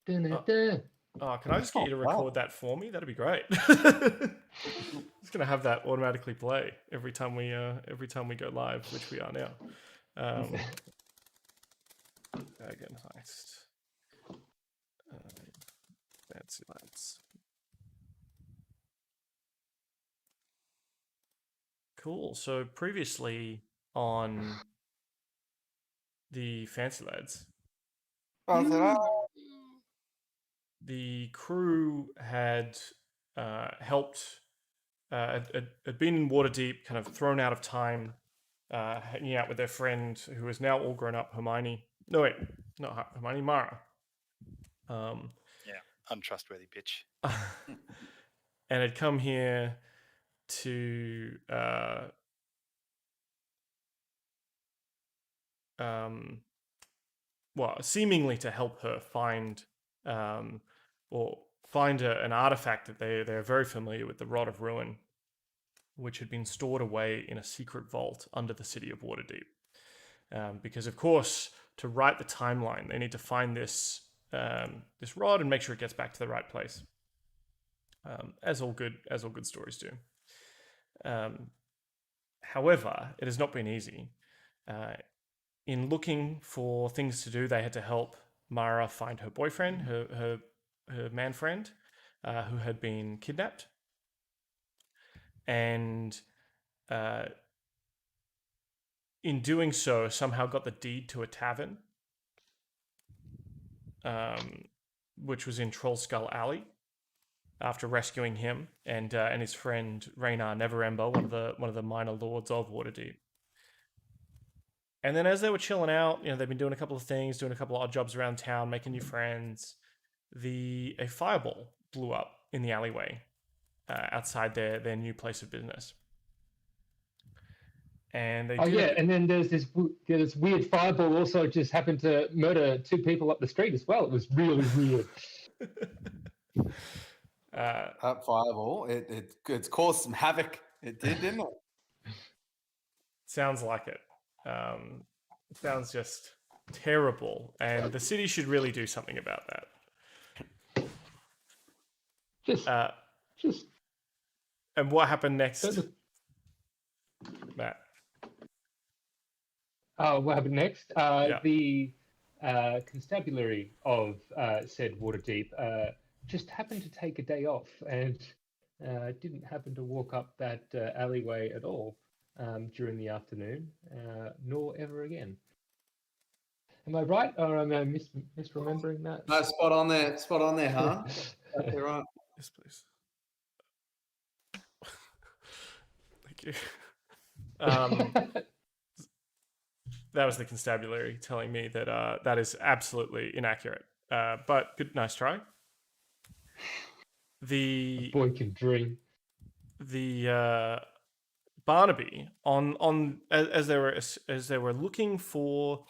Can I just get you to record that for me? That'd be great. It's gonna have that automatically play every time we go live, which we are now. Dragon Heist. Fancy lads. Cool. So previously on the Fancy Lads, the crew had helped, had been in Waterdeep, kind of thrown out of time, hanging out with their friend who is now all grown up, Hermione. No, wait, not Hermione, Mara. Yeah, untrustworthy bitch. And had come here to seemingly to help her find or find an artifact that they're very familiar with, the Rod of Ruin, which had been stored away in a secret vault under the city of Waterdeep. Because of course, to write the timeline, they need to find this rod and make sure it gets back to the right place. As all good stories do. However, it has not been easy. In looking for things to do, they had to help Mara find her boyfriend, her man friend, who had been kidnapped, and in doing so, somehow got the deed to a tavern, which was in Trollskull Alley. After rescuing him and his friend Raynar Neverember, one of the minor lords of Waterdeep. And then as they were chilling out, they've been doing a couple of things, doing a couple of odd jobs around town, making new friends. A fireball blew up in the alleyway outside their new place of business. And they and then there's this weird fireball also just happened to murder 2 people up the street as well. It was really weird. That fireball, it's caused some havoc. It did, didn't it? Sounds like it. It sounds just terrible, and the city should really do something about that. Just. And what happened next, Matt? What happened next? The constabulary of said Waterdeep just happened to take a day off and didn't happen to walk up that alleyway at all during the afternoon, nor ever again. Am I right, or am I misremembering that? No, spot on there, huh? Exactly right. Yes, please. Thank you. That was the constabulary telling me that that is absolutely inaccurate. But good, nice try. A boy can dream. The Barnaby as they were looking for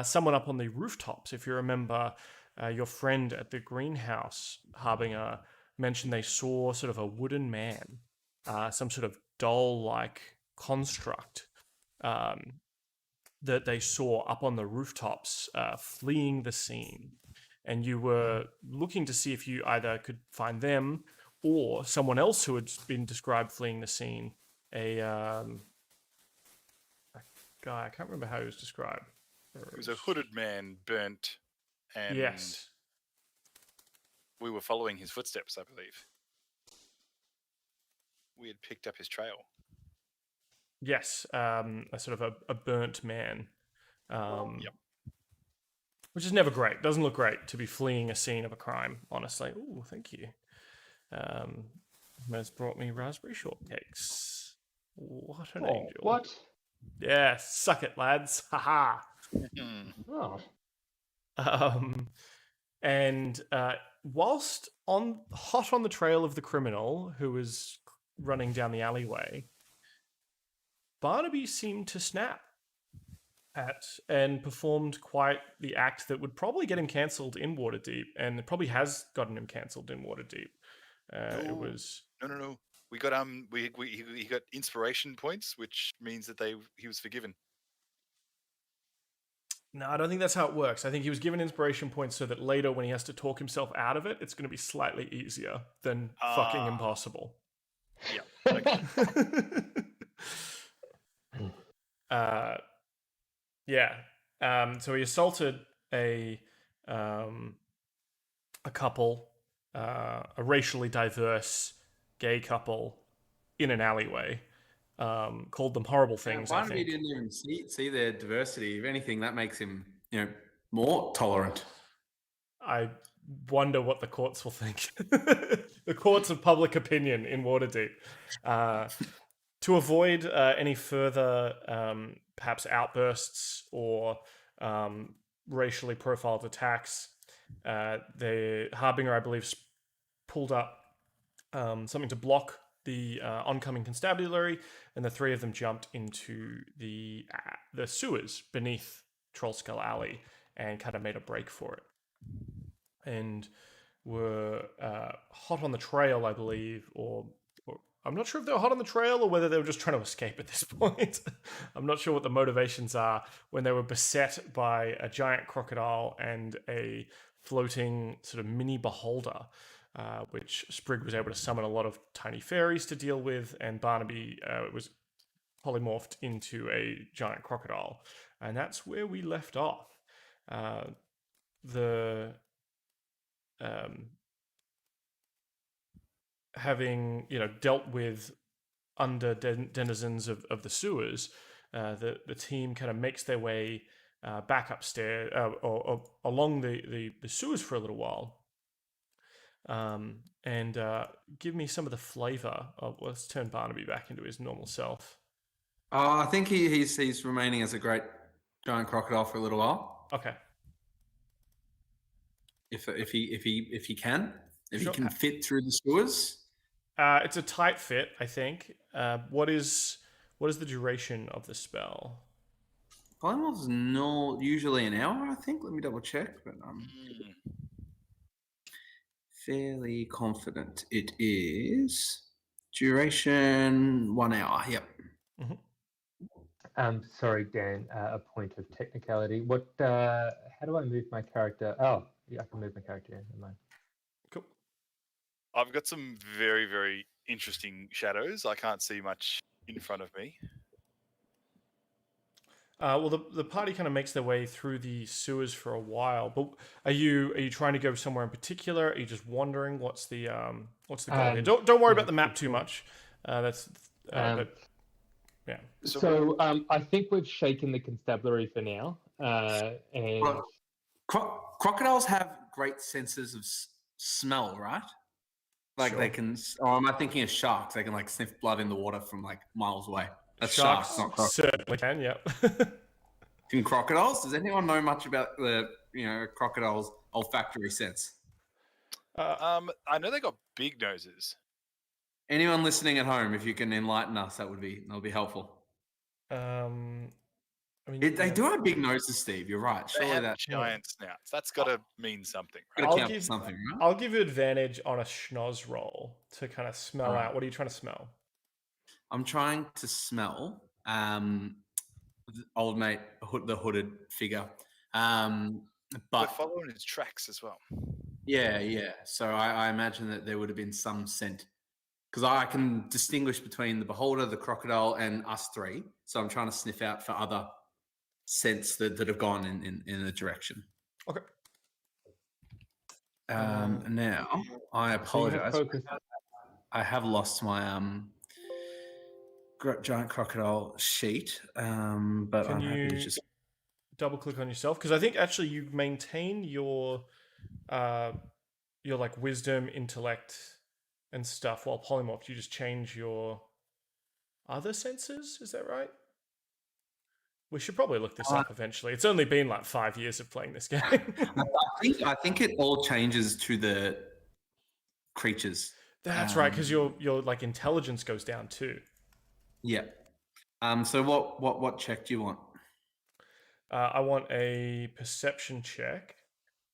someone up on the rooftops. If you remember, your friend at the greenhouse, Harbinger, mentioned they saw sort of a wooden man, some sort of doll-like construct that they saw up on the rooftops, fleeing the scene. And you were looking to see if you either could find them or someone else who had been described fleeing the scene. A guy, I can't remember how he was described. It was a hooded man, burnt, and yes, we were following his footsteps, I believe. We had picked up his trail. Yes, a sort of a burnt man. Yep. Which is never great. Doesn't look great to be fleeing a scene of a crime, honestly. Ooh, thank you. Has brought me raspberry shortcakes. What an angel. What? Yeah, suck it, lads. Haha. And whilst hot on the trail of the criminal who was running down the alleyway, Barnaby seemed to snap at and performed quite the act that would probably get him cancelled in Waterdeep, and it probably has gotten him cancelled in Waterdeep. It was no. We got he got inspiration points, which means that he was forgiven. No, I don't think that's how it works. I think he was given inspiration points so that later, when he has to talk himself out of it, it's going to be slightly easier than fucking impossible. Yeah. Okay. Yeah. So he assaulted a couple, a racially diverse gay couple, in an alleyway. Called them horrible things. I Barnaby think. didn't even see their diversity. If anything, that makes him, more tolerant. I wonder what the courts will think. The courts of public opinion in Waterdeep. To avoid any further, perhaps outbursts or racially profiled attacks, the Harbinger, I believe, pulled up something to block the oncoming constabulary, and the three of them jumped into the sewers beneath Trollskull Alley and kind of made a break for it, and were hot on the trail, I believe, or I'm not sure if they were hot on the trail or whether they were just trying to escape at this point. I'm not sure what the motivations are when they were beset by a giant crocodile and a floating sort of mini beholder, which Sprig was able to summon a lot of tiny fairies to deal with, and Barnaby was polymorphed into a giant crocodile. And that's where we left off. Having dealt with under denizens of the sewers, the team kind of makes their way back upstairs or along the sewers for a little while, and give me some of the flavor of. Let's turn Barnaby back into his normal self. I think he's remaining as a great giant crocodile for a little while. Okay. If he can, if Sure. he can fit through the sewers. It's a tight fit, I think. What is the duration of the spell? Polymorph's usually an hour, I think. Let me double check, but I'm fairly confident it is duration 1 hour. Yep. Sorry, Dan. A point of technicality. What? How do I move my character? Oh, yeah, I can move my character. Yeah, never mind. Cool. I've got some very, very interesting shadows. I can't see much in front of me. Well, the party kind of makes their way through the sewers for a while. But are you trying to go somewhere in particular? Are you just wandering? What's the goal here? Don't worry about the map too much. But yeah. So I think we've shaken the constabulary for now, and Well, crocodiles have great senses of smell, right? Like Sure. they can, or am I thinking of sharks? They can like sniff blood in the water from like miles away. That's Sharks sharks, not crocodiles. certainly can. Yep. Can crocodiles? Does anyone know much about the crocodile's olfactory sense? I know they got big noses. Anyone listening at home, if you can enlighten us, that would be helpful. I mean, They do have big noses, Steve. You're right. They Surely have that giant snouts. That's got to mean something, right? gotta count for something, right? I'll give you advantage on a schnoz roll to kind of smell out. What are you trying to smell? I'm trying to smell old mate, the hooded figure. We're But following his tracks as well. yeah. So I imagine that there would have been some scent, because I can distinguish between the beholder, the crocodile, and us three. So I'm trying to sniff out for other scents that have gone in a direction. Okay. Now I apologize. I have lost my giant crocodile sheet, but Can I'm happy to you just double click on yourself? Because I think actually you maintain your like wisdom, intellect, and stuff while polymorphed. You just change your other senses. Is that right? We should probably look this up eventually. It's only been like 5 years of playing this game. I think it all changes to the creatures. That's right, because your like intelligence goes down too. Yeah. So what check do you want? I want a perception check.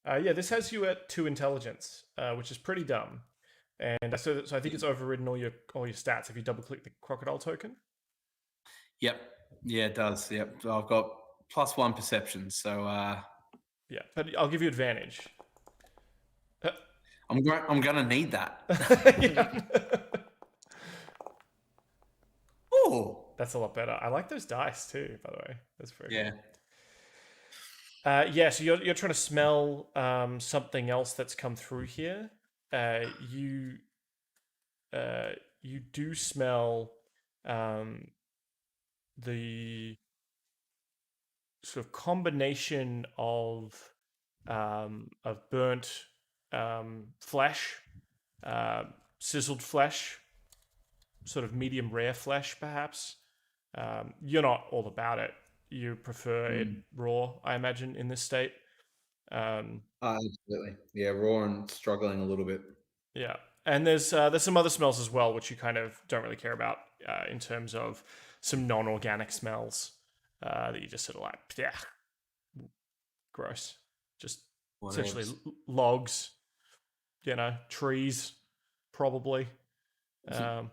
Yeah, this has you at 2 intelligence, which is pretty dumb. And so I think it's overridden all your stats if you double click the crocodile token. Yep. Yeah, it does. Yep. So I've got +1 perception. So Yeah, but I'll give you advantage. I'm gonna need that. Yeah. Oh, That's a lot better. I like those dice too, by the way. That's very yeah. good. Yeah, so you're trying to smell something else that's come through here. You do smell the sort of combination of burnt flesh, sizzled flesh, sort of medium rare flesh, perhaps. You're not all about it. You prefer it raw, I imagine, in this state. Absolutely. Yeah, raw and struggling a little bit. Yeah, and there's some other smells as well, which you kind of don't really care about in terms of some non-organic smells that you just sort of like, yeah, gross. Just essentially logs, trees, probably. Yeah,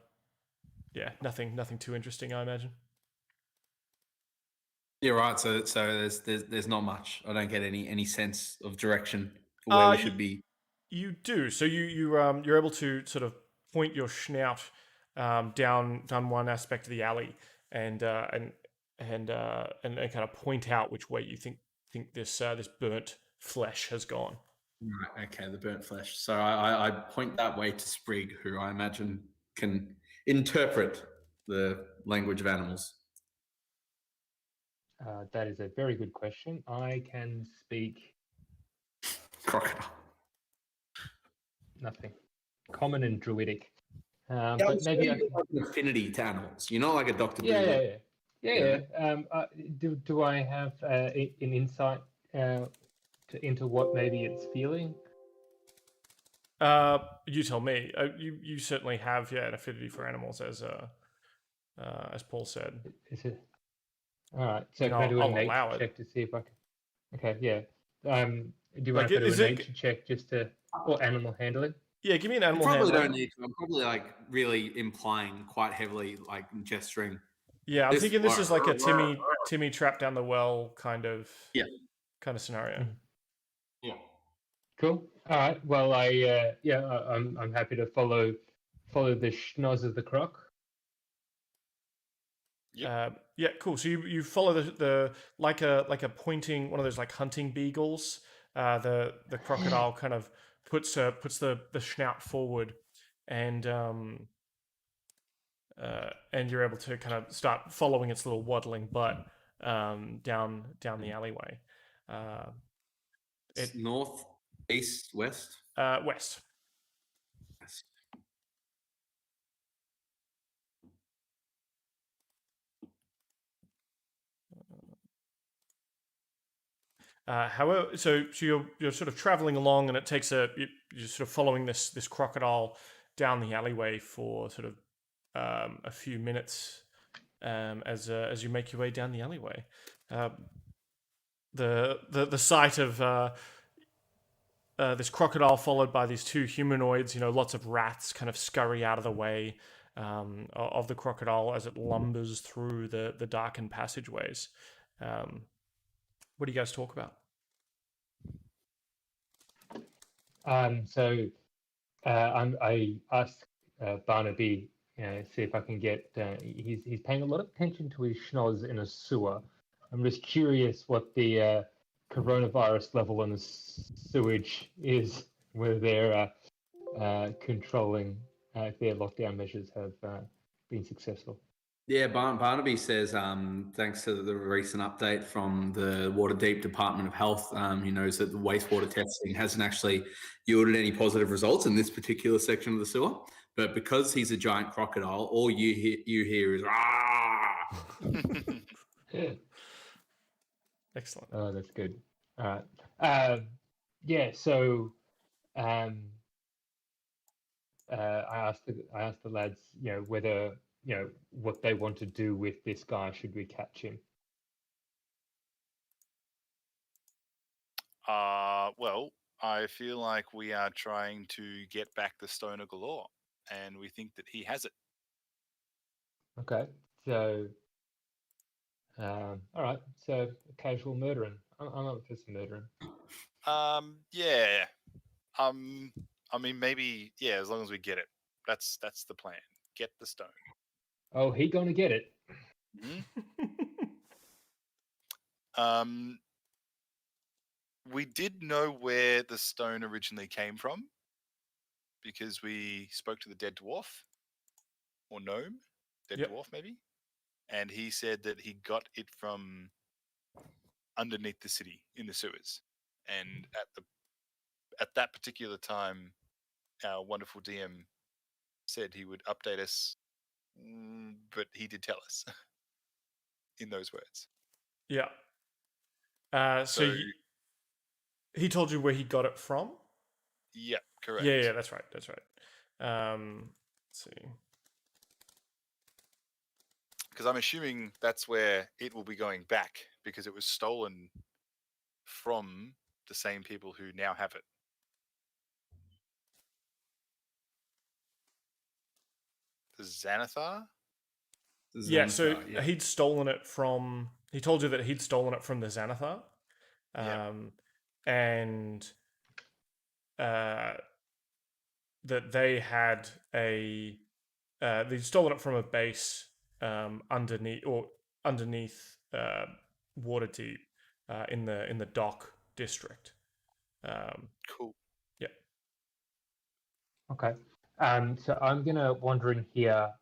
nothing too interesting, I imagine. Yeah, right. So there's not much. I don't get any sense of direction for where we should be. You do. So you're able to sort of point your snout down one aspect of the alley and kind of point out which way you think this burnt flesh has gone. Right. Okay. The burnt flesh. So I point that way to Sprig, who I imagine can interpret the language of animals. That is a very good question. I can speak Crocodile. nothing. Common and druidic. Yeah, But maybe I can... like an affinity to animals. You're not like a Dr. Yeah. Do I have an insight into what maybe it's feeling? You tell me. You certainly have an affinity for animals, as Paul said. Is it? All right. So can I do a nature check to see if I can? Okay. Yeah. Do you want to do a nature check just to, or animal handling? Yeah, give me an animal handling. handling. Don't need to. I'm probably like really implying quite heavily, like gesturing. Yeah, I'm thinking this is like a Timmy trapped down the well kind of scenario. Yeah. Cool. All right. Well, I'm happy to follow the schnoz of the croc. Yeah, cool. So you follow the like a pointing, one of those like hunting beagles. The crocodile kind of puts the snout forward, and you're able to kind of start following its little waddling butt down the alleyway. It's north, east, west. West. However, so you're sort of traveling along, and it takes you're sort of following this crocodile down the alleyway for sort of a few minutes as you make your way down the alleyway. The sight of this crocodile followed by these two humanoids, lots of rats kind of scurry out of the way of the crocodile as it lumbers through the darkened passageways. What do you guys talk about? So I asked Barnaby, see if I can get. He's paying a lot of attention to his schnoz in a sewer. I'm just curious what the coronavirus level in the sewage is, whether they're controlling if their lockdown measures have been successful. Yeah, Barnaby says, thanks to the recent update from the Waterdeep Department of Health, he knows that the wastewater testing hasn't actually yielded any positive results in this particular section of the sewer. But because he's a giant crocodile, all you hear is Excellent. Oh, that's good. All right. So I asked the lads, whether what they want to do with this guy should we catch him. Well, I feel like we are trying to get back the Stone of Galore, and we think that he has it. Okay, so All right, so casual murdering. I'm up for some murdering. Yeah. I mean, maybe yeah. As long as we get it, that's the plan. Get the stone. Oh, he gonna get it. Mhm. Um, we did know where the stone originally came from because we spoke to the dead dwarf or gnome, dead Yep. dwarf maybe, and he said that he got it from underneath the city in the sewers, and at that particular time, our wonderful DM said he would update us, but he did tell us in those words. Yeah. So So he told you where he got it from? yeah, correct. Yeah, that's right. That's right. Let's see. Because I'm assuming that's where it will be going back because it was stolen from the same people who now have it. The Xanathar? Yeah, so Xanathar, yeah. he'd stolen it from. He told you that he'd stolen it from the Xanathar, Yeah. and that they had a. They'd stolen it from a base underneath Waterdeep in the dock district. Cool. Yeah. Okay. So I'm gonna wander in here,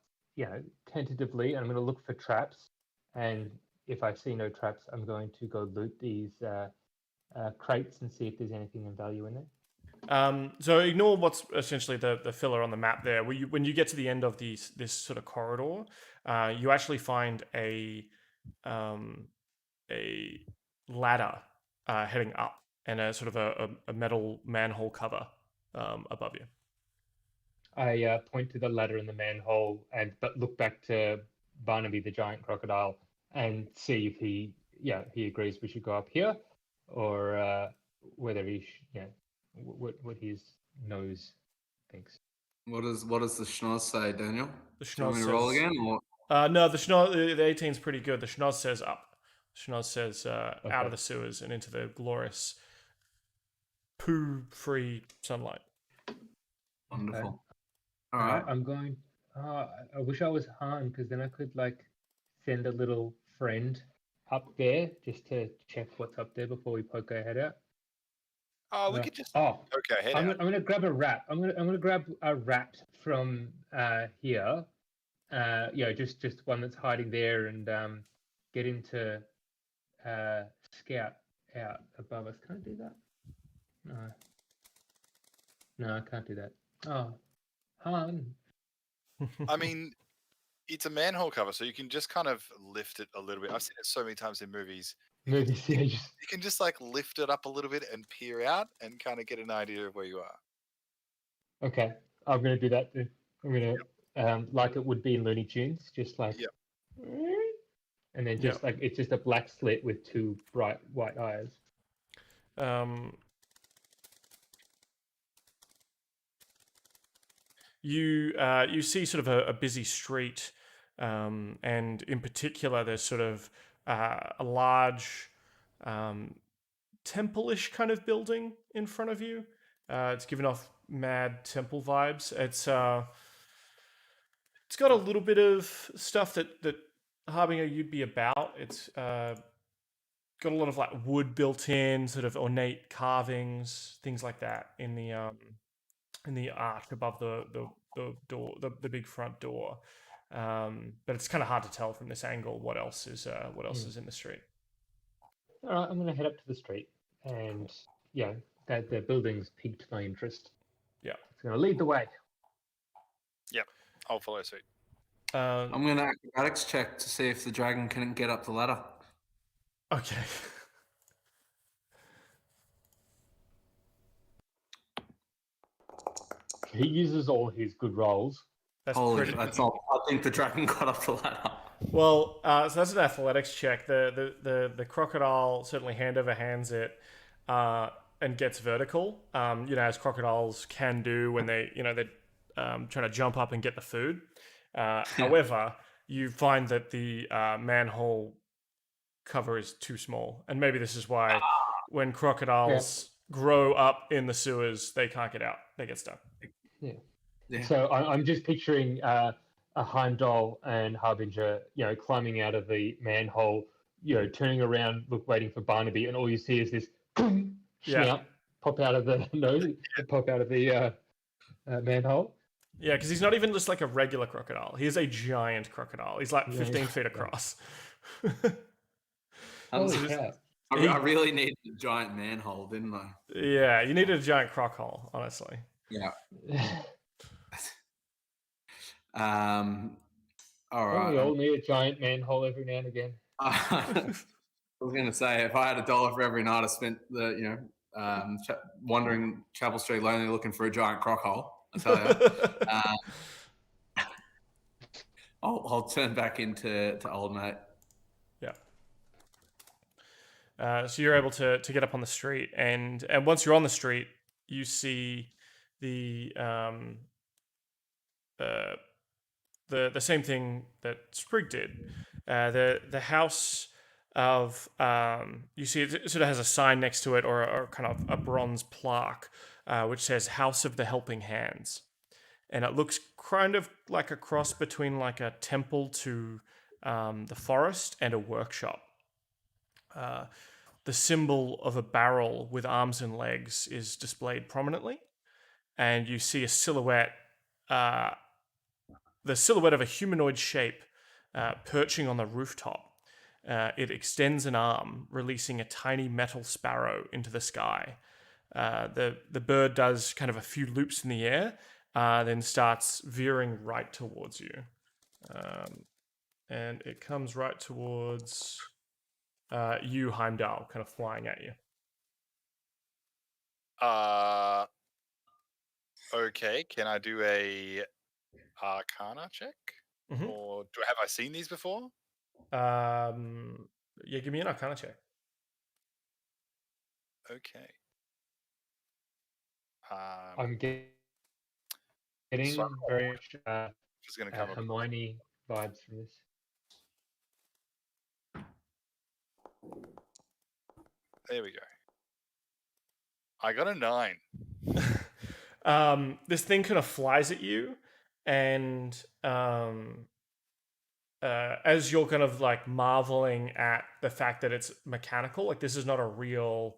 tentatively, and I'm gonna look for traps. And if I see no traps, I'm going to go loot these crates and see if there's anything of value in there. So ignore what's essentially the filler on the map there. When you get to the end of this sort of corridor, you actually find a ladder heading up and a sort of a metal manhole cover above you. I point to the ladder in the manhole but look back to Barnaby the giant crocodile and see if he agrees we should go up here, or whether what his nose thinks. What does the schnoz say, Daniel? The Do you want schnoz me to roll says, again? Or? no, the schnoz, the 18's pretty good. The schnoz says up. The schnoz says out Okay. of the sewers and into the glorious poo-free sunlight. Wonderful. Okay. All right. I'm going. I wish I was Han, because then I could send a little friend up there just to check what's up there before we poke our head out. Oh, we could just Oh, okay, head I'm out. gonna grab a rat. I'm gonna grab a rat from here. Just one that's hiding there, and get him to scout out above us. Can I do that? No, I can't do that. Oh, Han. I mean, it's a manhole cover, so you can just kind of lift it a little bit. I've seen it so many times in movies. Maybe You can just lift it up a little bit and peer out and kind of get an idea of where you are. Okay, I'm gonna do that then. I'm gonna like it would be in Looney Tunes, just Yep. and then just it's just a black slit with two bright white eyes. You see sort of a busy street, and in particular, there's sort of a large temple-ish kind of building in front of you. It's giving off mad temple vibes. It's got a little bit of stuff that Harbinger you'd be about. It's got a lot of wood built in, sort of ornate carvings, things like that in the arch above the door, the big front door. But it's kind of hard to tell from this angle what else is in the street. All right, I'm gonna head up to the street, and that the building's piqued my interest. Yeah, it's gonna lead the way. Yep, I'll follow suit. I'm going to acrobatics check to see if the dragon can get up the ladder. Okay. He uses all his good rolls. That's all. I think the dragon got up the ladder. Well, so that's an athletics check. The crocodile certainly hand over hands it and gets vertical. As crocodiles can do when they're trying to jump up and get the food. However, you find that the manhole cover is too small, and maybe this is why when crocodiles grow up in the sewers, they can't get out; they get stuck. Yeah. So I'm just picturing a Heimdal and Harbinger, climbing out of the manhole, turning around, waiting for Barnaby, and all you see is this snout pop out of the nose, pop out of the manhole. Yeah, because he's not even just like a regular crocodile. He is a giant crocodile. He's like 15 feet across. Holy cow. I really needed a giant manhole, didn't I? Yeah, you needed a giant croc hole, honestly. Yeah. All right. We all need a giant manhole every now and again. I was going to say, if I had $1 for every night I spent wandering Chapel Street lonely looking for a giant croc hole, I tell you, I'll turn back into old mate. Yeah. So you're able to get up on the street, and once you're on the street, you see the same thing that Sprig did. The house of you see it sort of has a sign next to it, or kind of a bronze plaque, which says House of the Helping Hands, and it looks kind of like a cross between like a temple to the forest and a workshop. The symbol of a barrel with arms and legs is displayed prominently, and you see a silhouette, the silhouette of a humanoid shape perching on the rooftop. It extends an arm, releasing a tiny metal sparrow into the sky. The bird does kind of a few loops in the air, then starts veering right towards you. And it comes right towards you, Heimdal, kind of flying at you. Okay, can I do a Arcana check? Mhm. Or have I seen these before? Yeah, give me an Arcana check. Okay. I'm getting very much just going to come up. Hermione vibes from this. There we go. I got a 9. This thing kind of flies at you, and as you're kind of like marveling at the fact that it's mechanical, like this is not a real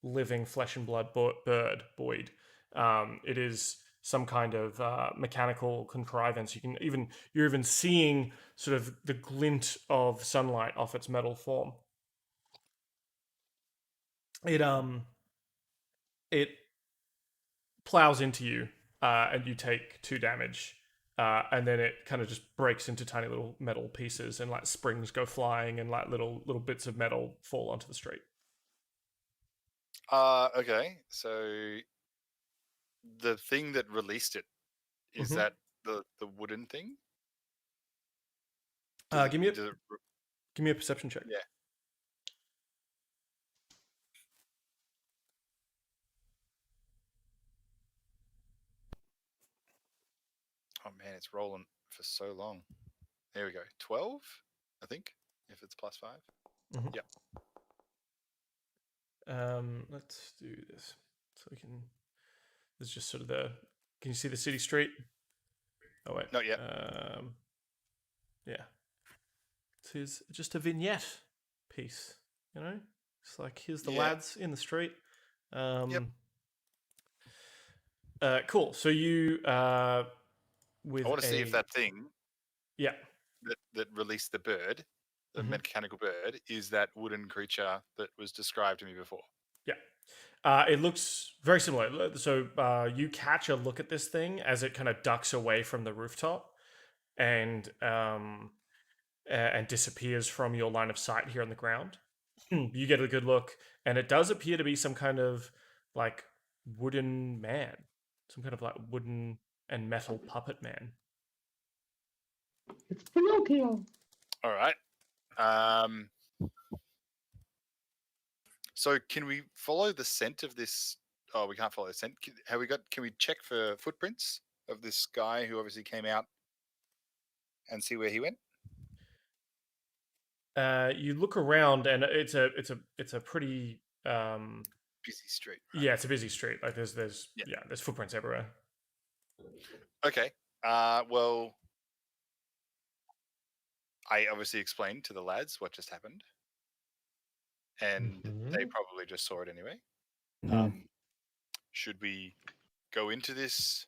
living flesh and blood bird, Boyd. It is some kind of mechanical contrivance. You're even seeing sort of the glint of sunlight off its metal form. It plows into you, and you take 2 damage. And then it kind of just breaks into tiny little metal pieces, and like springs go flying, and like little bits of metal fall onto the street. Okay, so the thing that released it, is that the wooden thing? Give me a perception check. Yeah. Oh man, it's rolling for so long. There we go. 12, I think, if it's +5. Mm-hmm. Yep. Let's do this so we can. There's just sort of the. Can you see the city street? Oh wait, not yet. Yeah. It's just a vignette piece, you know. It's like here's the lads in the street. Yep. Cool. So you. I want to see if that thing, yeah, that released the bird, the mechanical bird, is that wooden creature that was described to me before. Yeah, it looks very similar. So you catch a look at this thing as it kind of ducks away from the rooftop, and disappears from your line of sight here on the ground. You get a good look, and it does appear to be some kind of like wooden man, some kind of like wooden and metal puppet man. It's Pinocchio. All right. So can we follow the scent of this? Oh, we can't follow the scent. Can we check for footprints of this guy who obviously came out and see where he went? You look around, and it's a pretty Busy street. Right? yeah, it's a busy street. Like there's Yeah. there's footprints everywhere. Okay. Well, I obviously explained to the lads what just happened, and they probably just saw it anyway. Should we go into this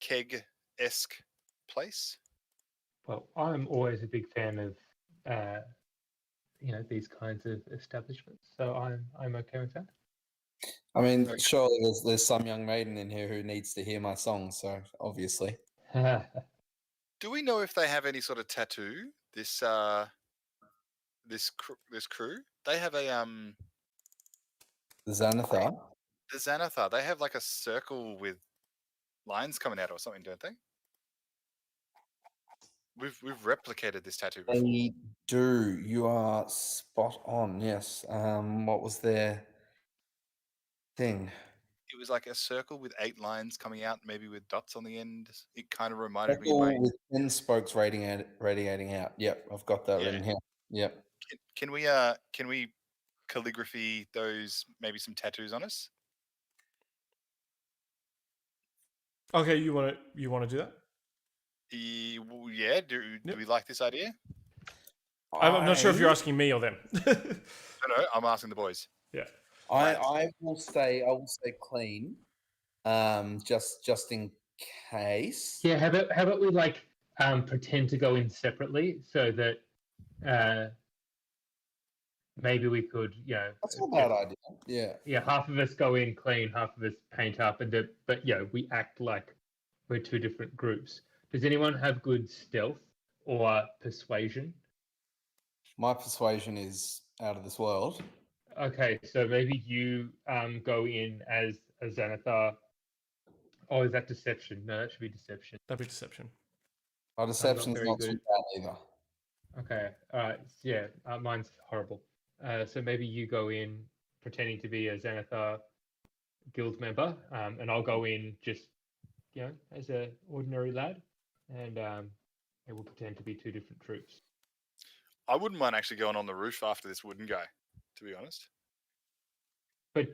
keg-esque place? Well, I'm always a big fan of these kinds of establishments, so I'm okay with that. I mean, surely there's some young maiden in here who needs to hear my song, so obviously. Do we know if they have any sort of tattoo? This crew, they have a The Xanathar? the Xanathar. They have like a circle with lines coming out or something, don't they? We've replicated this tattoo before. They do. You are spot on. Yes. What was their thing? It was like a circle with 8 lines coming out, maybe with dots on the end. It kind of reminded me. Circle with 10 spokes radiating out. Yep, I've got that written here. Yep. Can we calligraphy those, maybe some tattoos on us? Okay, you want to do that? Yeah. Do we like this idea? I'm not sure if you're asking me or them. No, I'm asking the boys. Yeah. I will stay clean. Just in case. Yeah, how about we like pretend to go in separately so that maybe we could, That's not a bad idea. Yeah. Yeah, half of us go in clean, half of us paint up, but we act like we're 2 different groups. Does anyone have good stealth or persuasion? My persuasion is out of this world. Okay, so maybe you go in as a Xanathar. Oh, is that deception? No, that should be deception. That'd be deception. My deception's very not good. too bad either. Okay, all right. Yeah, mine's horrible. So maybe you go in pretending to be a Xanathar guild member, and I'll go in just, as an ordinary lad, and we'll pretend to be 2 different troops. I wouldn't mind actually going on the roof after this wooden guy, to be honest. But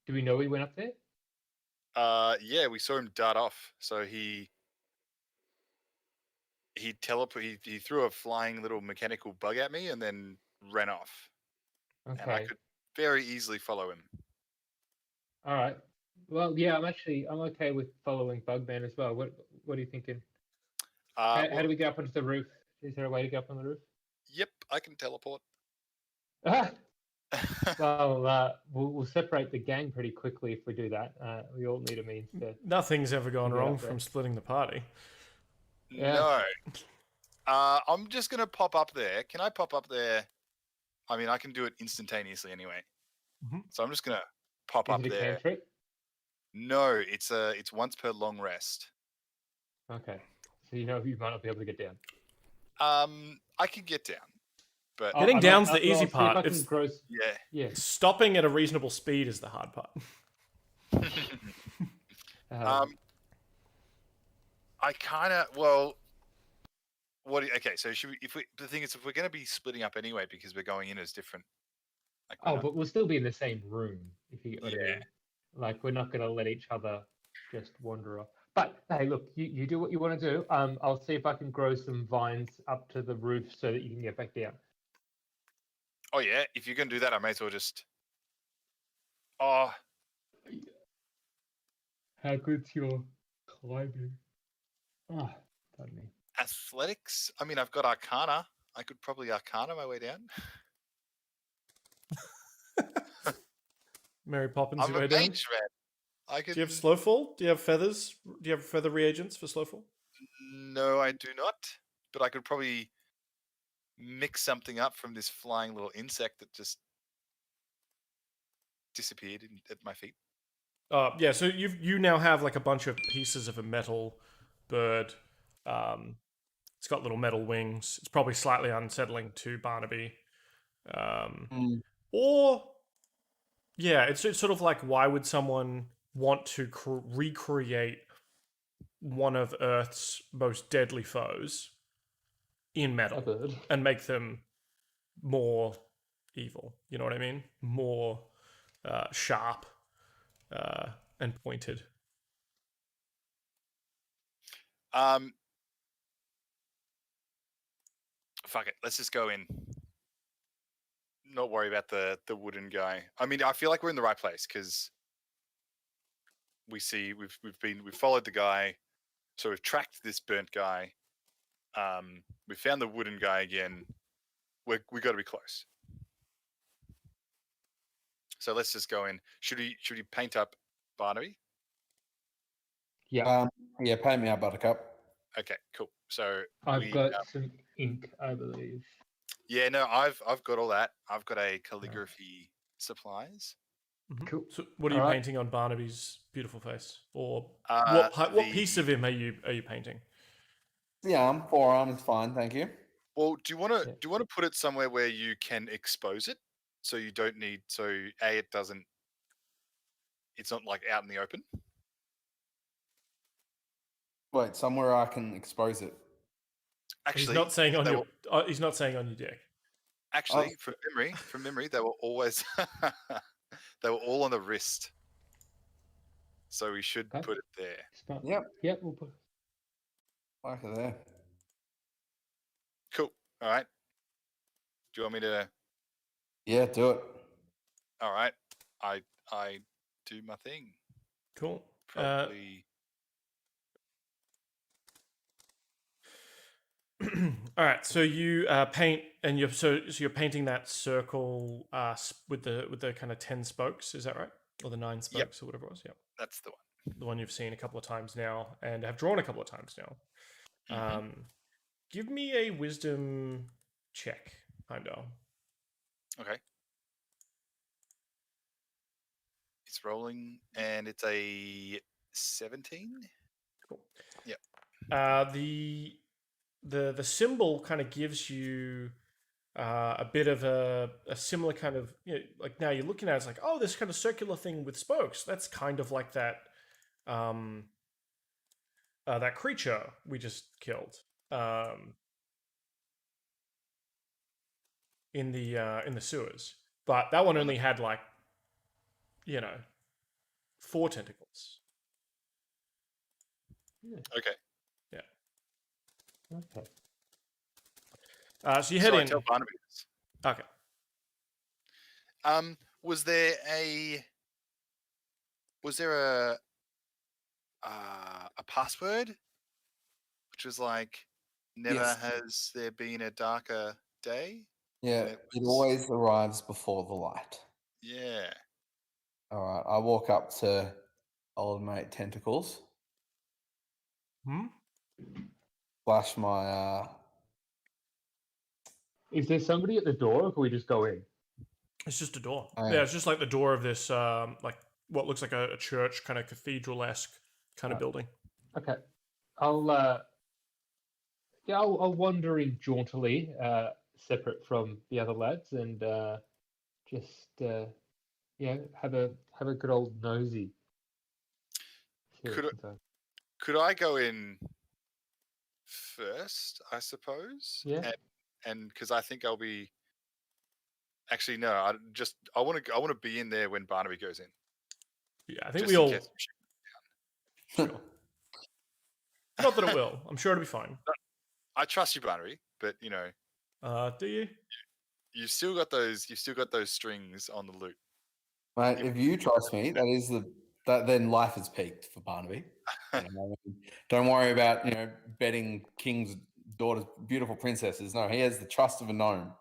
do we know he went up there? Yeah, we saw him dart off. So he threw a flying little mechanical bug at me and then ran off. Okay. And I could very easily follow him. All right. Well, yeah, I'm okay with following Bugman as well. What are you thinking? How do we get up onto the roof? Is there a way to get up on the roof? Yep, I can teleport. Ah! Well, we'll separate the gang pretty quickly if we do that. We all need a means to. Nothing's ever gone Yeah, wrong okay. from splitting the party. Yeah. No. I'm just going to pop up there. Can I pop up there? I mean, I can do it instantaneously anyway. Mhm. So I'm just going to pop Is up it a there. cantrip? No, it's once per long rest. Okay. So you might not be able to get down. I can get down, but Getting down's the easy see if I part. can It's yeah. stopping at a reasonable speed is the hard part. I kind of okay, so the thing is, if we're going to be splitting up anyway because we're going in as different. but we'll still be in the same room if you get what I mean. Like we're not going to let each other just wander off. But hey, look, you do what you want to do. I'll see if I can grow some vines up to the roof so that you can get back down. Oh yeah, if you're going to do that, I may as well just. Oh, how good's your climbing? Ah, pardon me. athletics. I mean, I've got Arcana. I could probably Arcana my way down. Mary Poppins, I'm your a way down. mage, man. I could. Do you have slowfall? Do you have feathers? Do you have feather reagents for slowfall? No, I do not. But I could probably mix something up from this flying little insect that just disappeared at my feet. Yeah, so you now have like a bunch of pieces of a metal bird. It's got little metal wings. It's probably slightly unsettling to Barnaby. Or, yeah, it's sort of like, why would someone want to recreate one of Earth's most deadly foes in A metal bird. and make them more evil. You know what I mean? More sharp and pointed. Fuck it. Let's just go in. Not worry about the wooden guy. I mean, I feel like we're in the right place because we see we've followed the guy, so we've tracked this burnt guy. We found the wooden guy again. We got to be close. So let's just go in. Should we paint up Barnaby? Yeah, Yeah, paint me up, Buttercup. Okay, cool. So I've got some ink, I believe. yeah, no, I've got all that. I've got a calligraphy supplies. Cool. So, what are All you right. painting on Barnaby's beautiful face, or Uh, what piece of him are you painting? The forearm is fine, thank you. Well, do you want Yeah. to put it somewhere where you can expose it, so you don't need it's not like out in the open. Wait, somewhere I can expose it. Actually, He's not saying on they your. He's not saying on your deck. Actually, from memory, they were always they were all on the wrist. So we should Okay. put it there. Smart. Yep. Yep, we'll put. Like it there. Cool. All right. Do you want me to? Yeah, do it. All right. I do my thing. Cool. Probably. All right. So you paint, and you're painting that circle with the kind of 10 spokes. Is that right? Or the 9 spokes, or whatever it was. Yeah. That's the one. The one you've seen a couple of times now, and have drawn a couple of times now. Mhm. Give me a wisdom check, Heimdal. Okay. It's rolling, and it's a 17. Cool. Yep. The symbol kind of gives you a bit of a similar kind of, like now you're looking at it, it's like, oh, this kind of circular thing with spokes. That's kind of like that that creature we just killed in the sewers. But that one only had like 4 tentacles. Okay. Okay. So you head So I in. tell Barnaby this. Okay. Was there a password which was like, never Yes. has there been a darker day? Yeah, And it was- always arrives before the light. Yeah. All right, I walk up to old mate Tentacles, flash my Is there somebody at the door, or can we just go in? It's just a door. Oh, Yeah, yeah. it's just like the door of this, like what looks like a church, kind of cathedral-esque kind of Right. building. Okay. I'll wander in jauntily, separate from the other lads, and just have a good old nosy. See Could what's inside. Could I go in first, I suppose? Yeah. And because I think I'll be. Actually, no. I want to be in there when Barnaby goes in. Yeah, I think Just we in all. case Sure. Not that it will. I'm sure it'll be fine. I trust you, Barnaby, but Do you? you've still got those strings on the loop. mate. If you trust me, then life has peaked for Barnaby. Don't worry about betting kings' daughters, beautiful princesses. No, he has the trust of a gnome,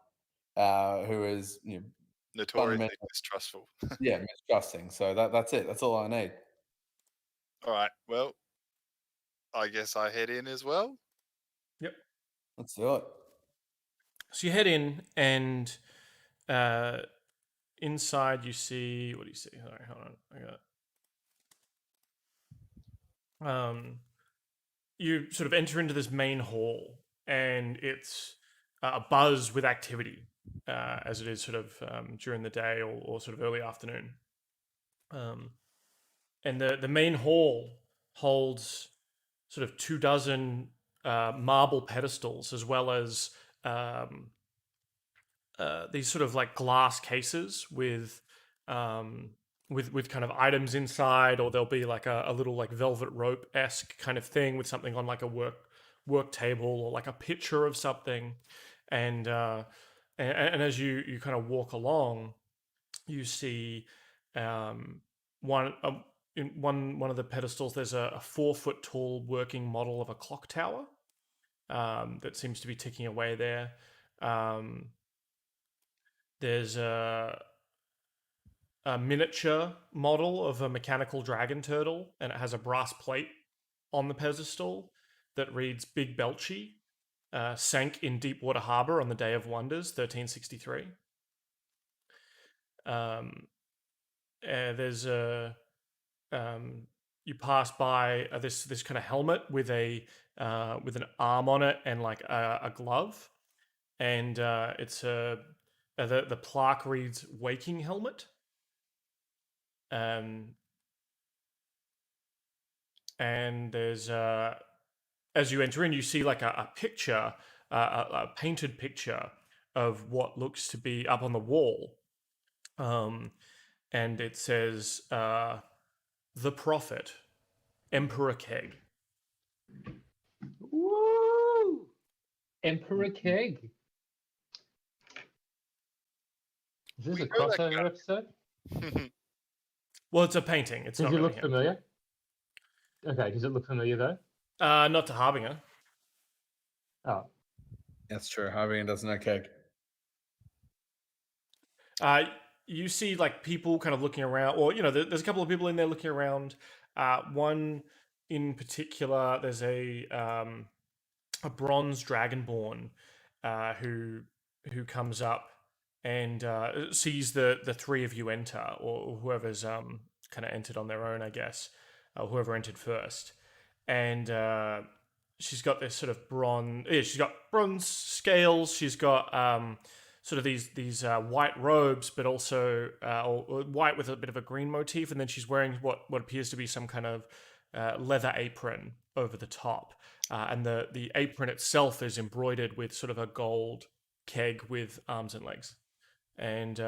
who is Notoriously fundamental. distrustful. Yeah, mistrusting. So that's it. That's all I need. All right. Well, I guess I head in as well. Yep. Let's do it. So you head in, and inside you see. What do you see? All right, hold on. I got. You sort of enter into this main hall, and it's a buzz with activity, as it is sort of during the day or sort of early afternoon. And the main hall holds sort of 24 marble pedestals, as well as these sort of like glass cases with kind of items inside, or there'll be like a little like velvet rope-esque kind of thing with something on like a work table, or like a picture of something. And as you kind of walk along, you see one in one of the pedestals. There's a 4 foot tall working model of a clock tower that seems to be ticking away there. There's a miniature model of a mechanical dragon turtle, and it has a brass plate on the pedestal that reads Big Belchy, sank in Deepwater Harbor on the Day of Wonders, 1363. There's a you pass by this kind of helmet with with an arm on it and like a glove, and it's the plaque reads Waking Helmet. And there's as you enter in, you see like a picture, a painted picture of what looks to be up on the wall, and it says the Prophet, Emperor Keg. Woo! Emperor Keg. Is this We a know that crossover episode? Well, it's a painting. It's Does not it really look him. familiar? Okay, does it look familiar though? Not to Harbinger. Oh, That's true. Harbinger doesn't know keg. You see like people kind of looking around, or there's a couple of people in there looking around. One in particular, there's a bronze dragonborn who comes up and sees the three of you enter, or whoever's kind of entered on their own, I guess, whoever entered first, and she's got this sort of bronze. Yeah, she's got bronze scales. She's got sort of these white robes, but also or white with a bit of a green motif, and then she's wearing what appears to be some kind of leather apron over the top, and the apron itself is embroidered with sort of a gold keg with arms and legs, and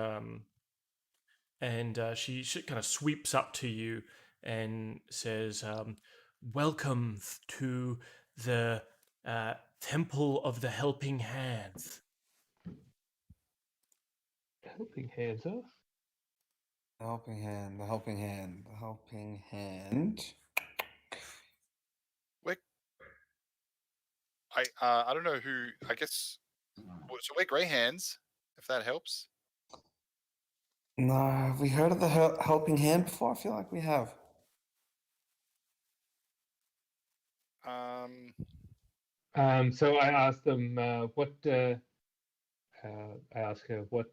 she kind of sweeps up to you and says, "Welcome to the Temple of the Helping Hands." helping hands, huh? The helping hand, the helping hand, the helping hand. I don't know who. I guess so. We're grey hands, if that helps. No, have we heard of the helping hand before? I feel like we have. So I asked them what. I asked her what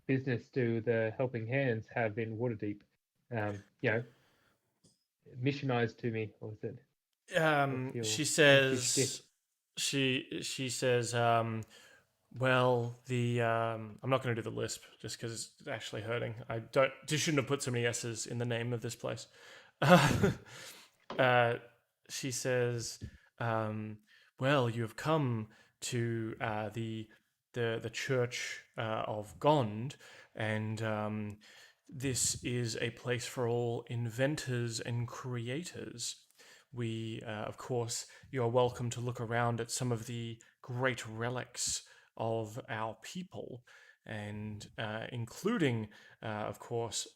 business do the helping hands have in Waterdeep? Missionized to me, or is it? She says, she says, well, I'm not going to do the lisp just because it's actually hurting. Just shouldn't have put so many S's in the name of this place. She says, well, you have come to the Church of Gond, and this is a place for all inventors and creators. We, of course, you are welcome to look around at some of the great relics of our people, and including, of course,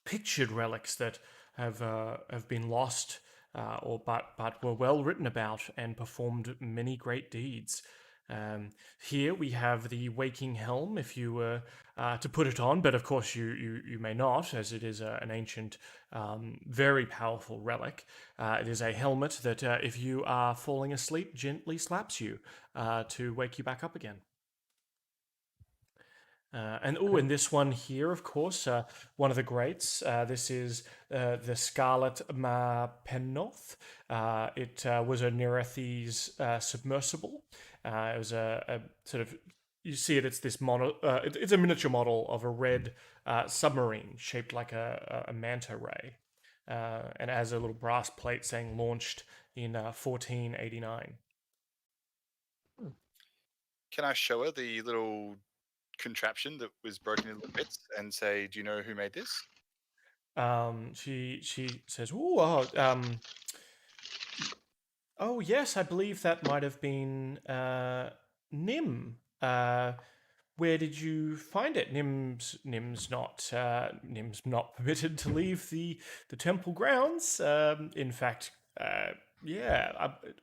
pictured relics that have been lost, but were well written about and performed many great deeds. Here we have the Waking Helm, if you were to put it on, but of course you may not, as it is an ancient, very powerful relic. It is a helmet that, if you are falling asleep, gently slaps you to wake you back up again. And this one here, of course, one of the greats. This is the Scarlet Ma Pennoth. It was a Nerethes submersible. It was a sort of, you see it. It's this it's a miniature model of a red submarine shaped like a manta ray. and has a little brass plate saying launched in 1489. Can I show her the little contraption that was broken into bits and say, "Do you know who made this?" She says, oh yes, I believe that might have been Nim. Where did you find it? Nim's not permitted to leave the temple grounds. In fact,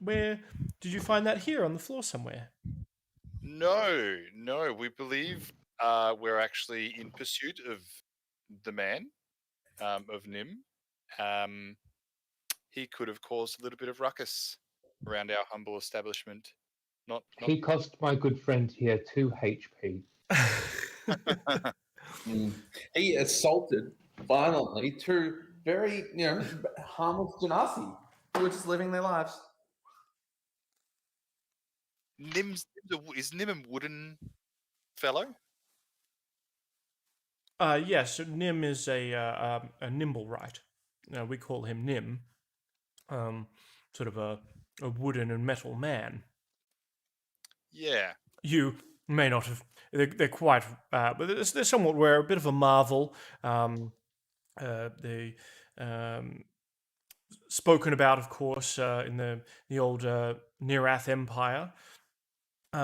where did you find that? Here on the floor somewhere? No, we believe we're actually in pursuit of the man, of Nim. He could have caused a little bit of ruckus around our humble establishment. Not He cost my good friend here 2 HP. He assaulted violently two very, harmless Genasi who were just living their lives. Is Nim a wooden fellow? Yes, so Nim is a nimble right. We call him Nim. Sort of a wooden and metal man. Yeah. You may not have. They're quite, but they're somewhat rare. A bit of a marvel. They spoken about, of course, in the old Nirath Empire.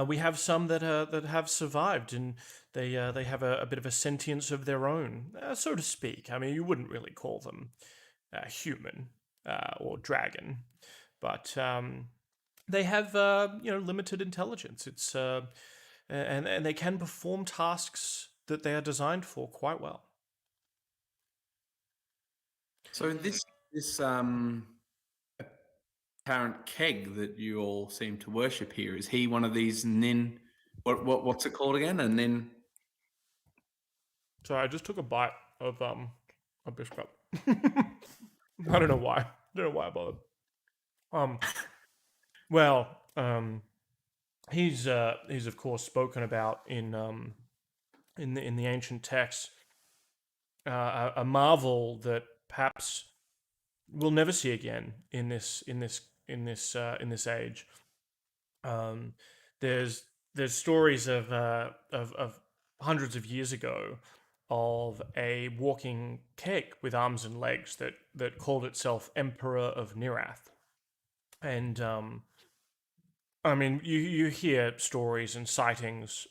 We have some that have survived, and they have a bit of a sentience of their own, so to speak. I mean, you wouldn't really call them human or dragon, but they have limited intelligence. It's and they can perform tasks that they are designed for quite well. So this apparent keg that you all seem to worship here, is he one of these nin? What's it called again? A nin? Sorry, I just took a bite of a biscuit. I don't know why. I don't know why I bothered. He's of course spoken about in the ancient texts. A marvel that perhaps we'll never see again in this age. There's stories of hundreds of years ago of a walking keg with arms and legs that called itself Emperor of Nirath. And I mean, you hear stories and sightings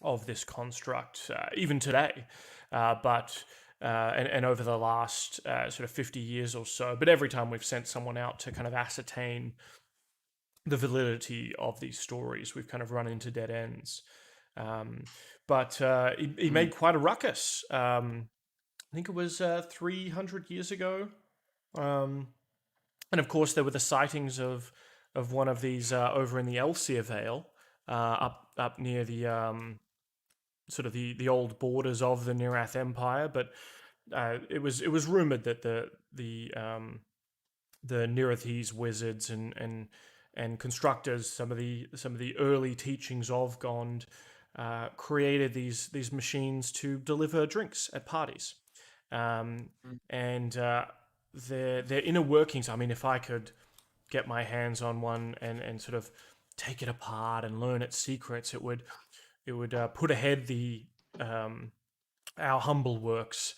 of this construct even today, but over the last sort of 50 years or so. But every time we've sent someone out to kind of ascertain the validity of these stories, we've kind of run into dead ends. But he made quite a ruckus. I think it was 300 years ago. And of course, there were the sightings of one of these over in the Elsia Vale, up near the sort of the old borders of the Nirath Empire. But it was rumored that the Nirathese wizards and constructors, some of the early teachings of Gond, created these machines to deliver drinks at parties, and their inner workings. I mean, if I could get my hands on one and sort of take it apart and learn its secrets, it would put ahead our humble works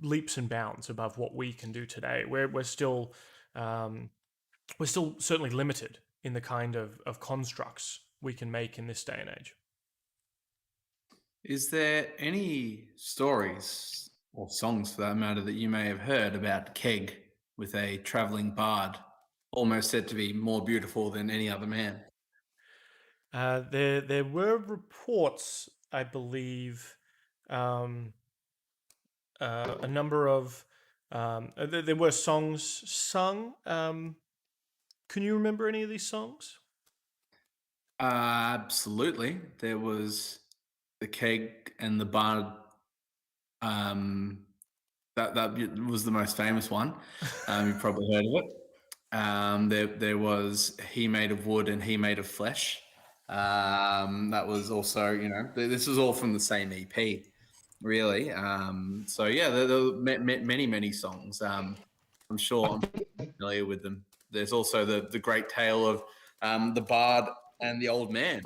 leaps and bounds above what we can do today. We're still certainly limited in the kind of constructs we can make in this day and age. Is there any stories or songs, for that matter, that you may have heard about Keg with a traveling bard, almost said to be more beautiful than any other man? There were reports, I believe, a number of there were songs sung. Can you remember any of these songs? Absolutely. There was the Keg and the Bard. That was the most famous one. You've probably heard of it. There was He Made of Wood and He Made of Flesh. That was also, this is all from the same EP. really. So yeah, there are many songs. I'm sure I'm familiar with them. There's also the great tale of the bard and the old man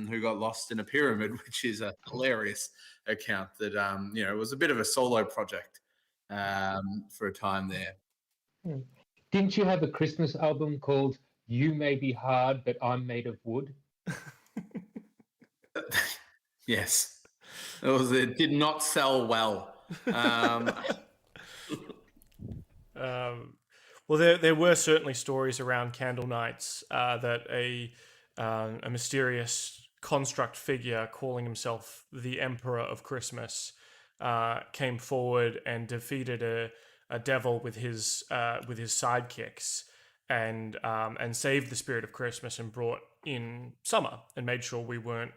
who got lost in a pyramid, which is a hilarious account that it was a bit of a solo project for a time there. Didn't you have a Christmas album called "You May Be Hard, But I'm Made of Wood"? Yes, it did not sell well. Well, there were certainly stories around Candle Nights that a mysterious construct figure calling himself the Emperor of Christmas came forward and defeated a devil with his sidekicks and saved the spirit of Christmas and brought in summer and made sure we weren't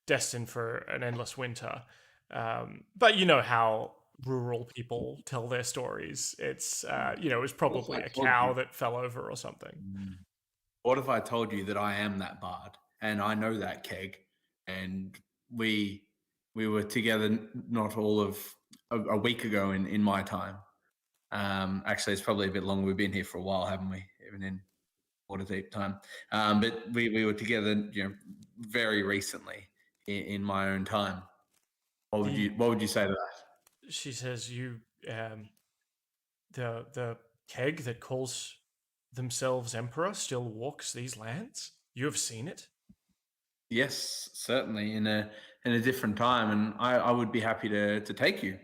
destined for an endless winter. But you know how rural people tell their stories. It's it was probably a cow that fell over or something. What if I told you that I am that bard and I know that keg, and we were together not all of a week ago in my time. Actually, it's probably a bit longer. We've been here for a while, haven't we? Even in Waterdeep time. But we were together, very recently in my own time. What would you say to that? She says, "You, the keg that calls themselves Emperor still walks these lands. You have seen it." Yes, certainly in a different time, and I would be happy to take you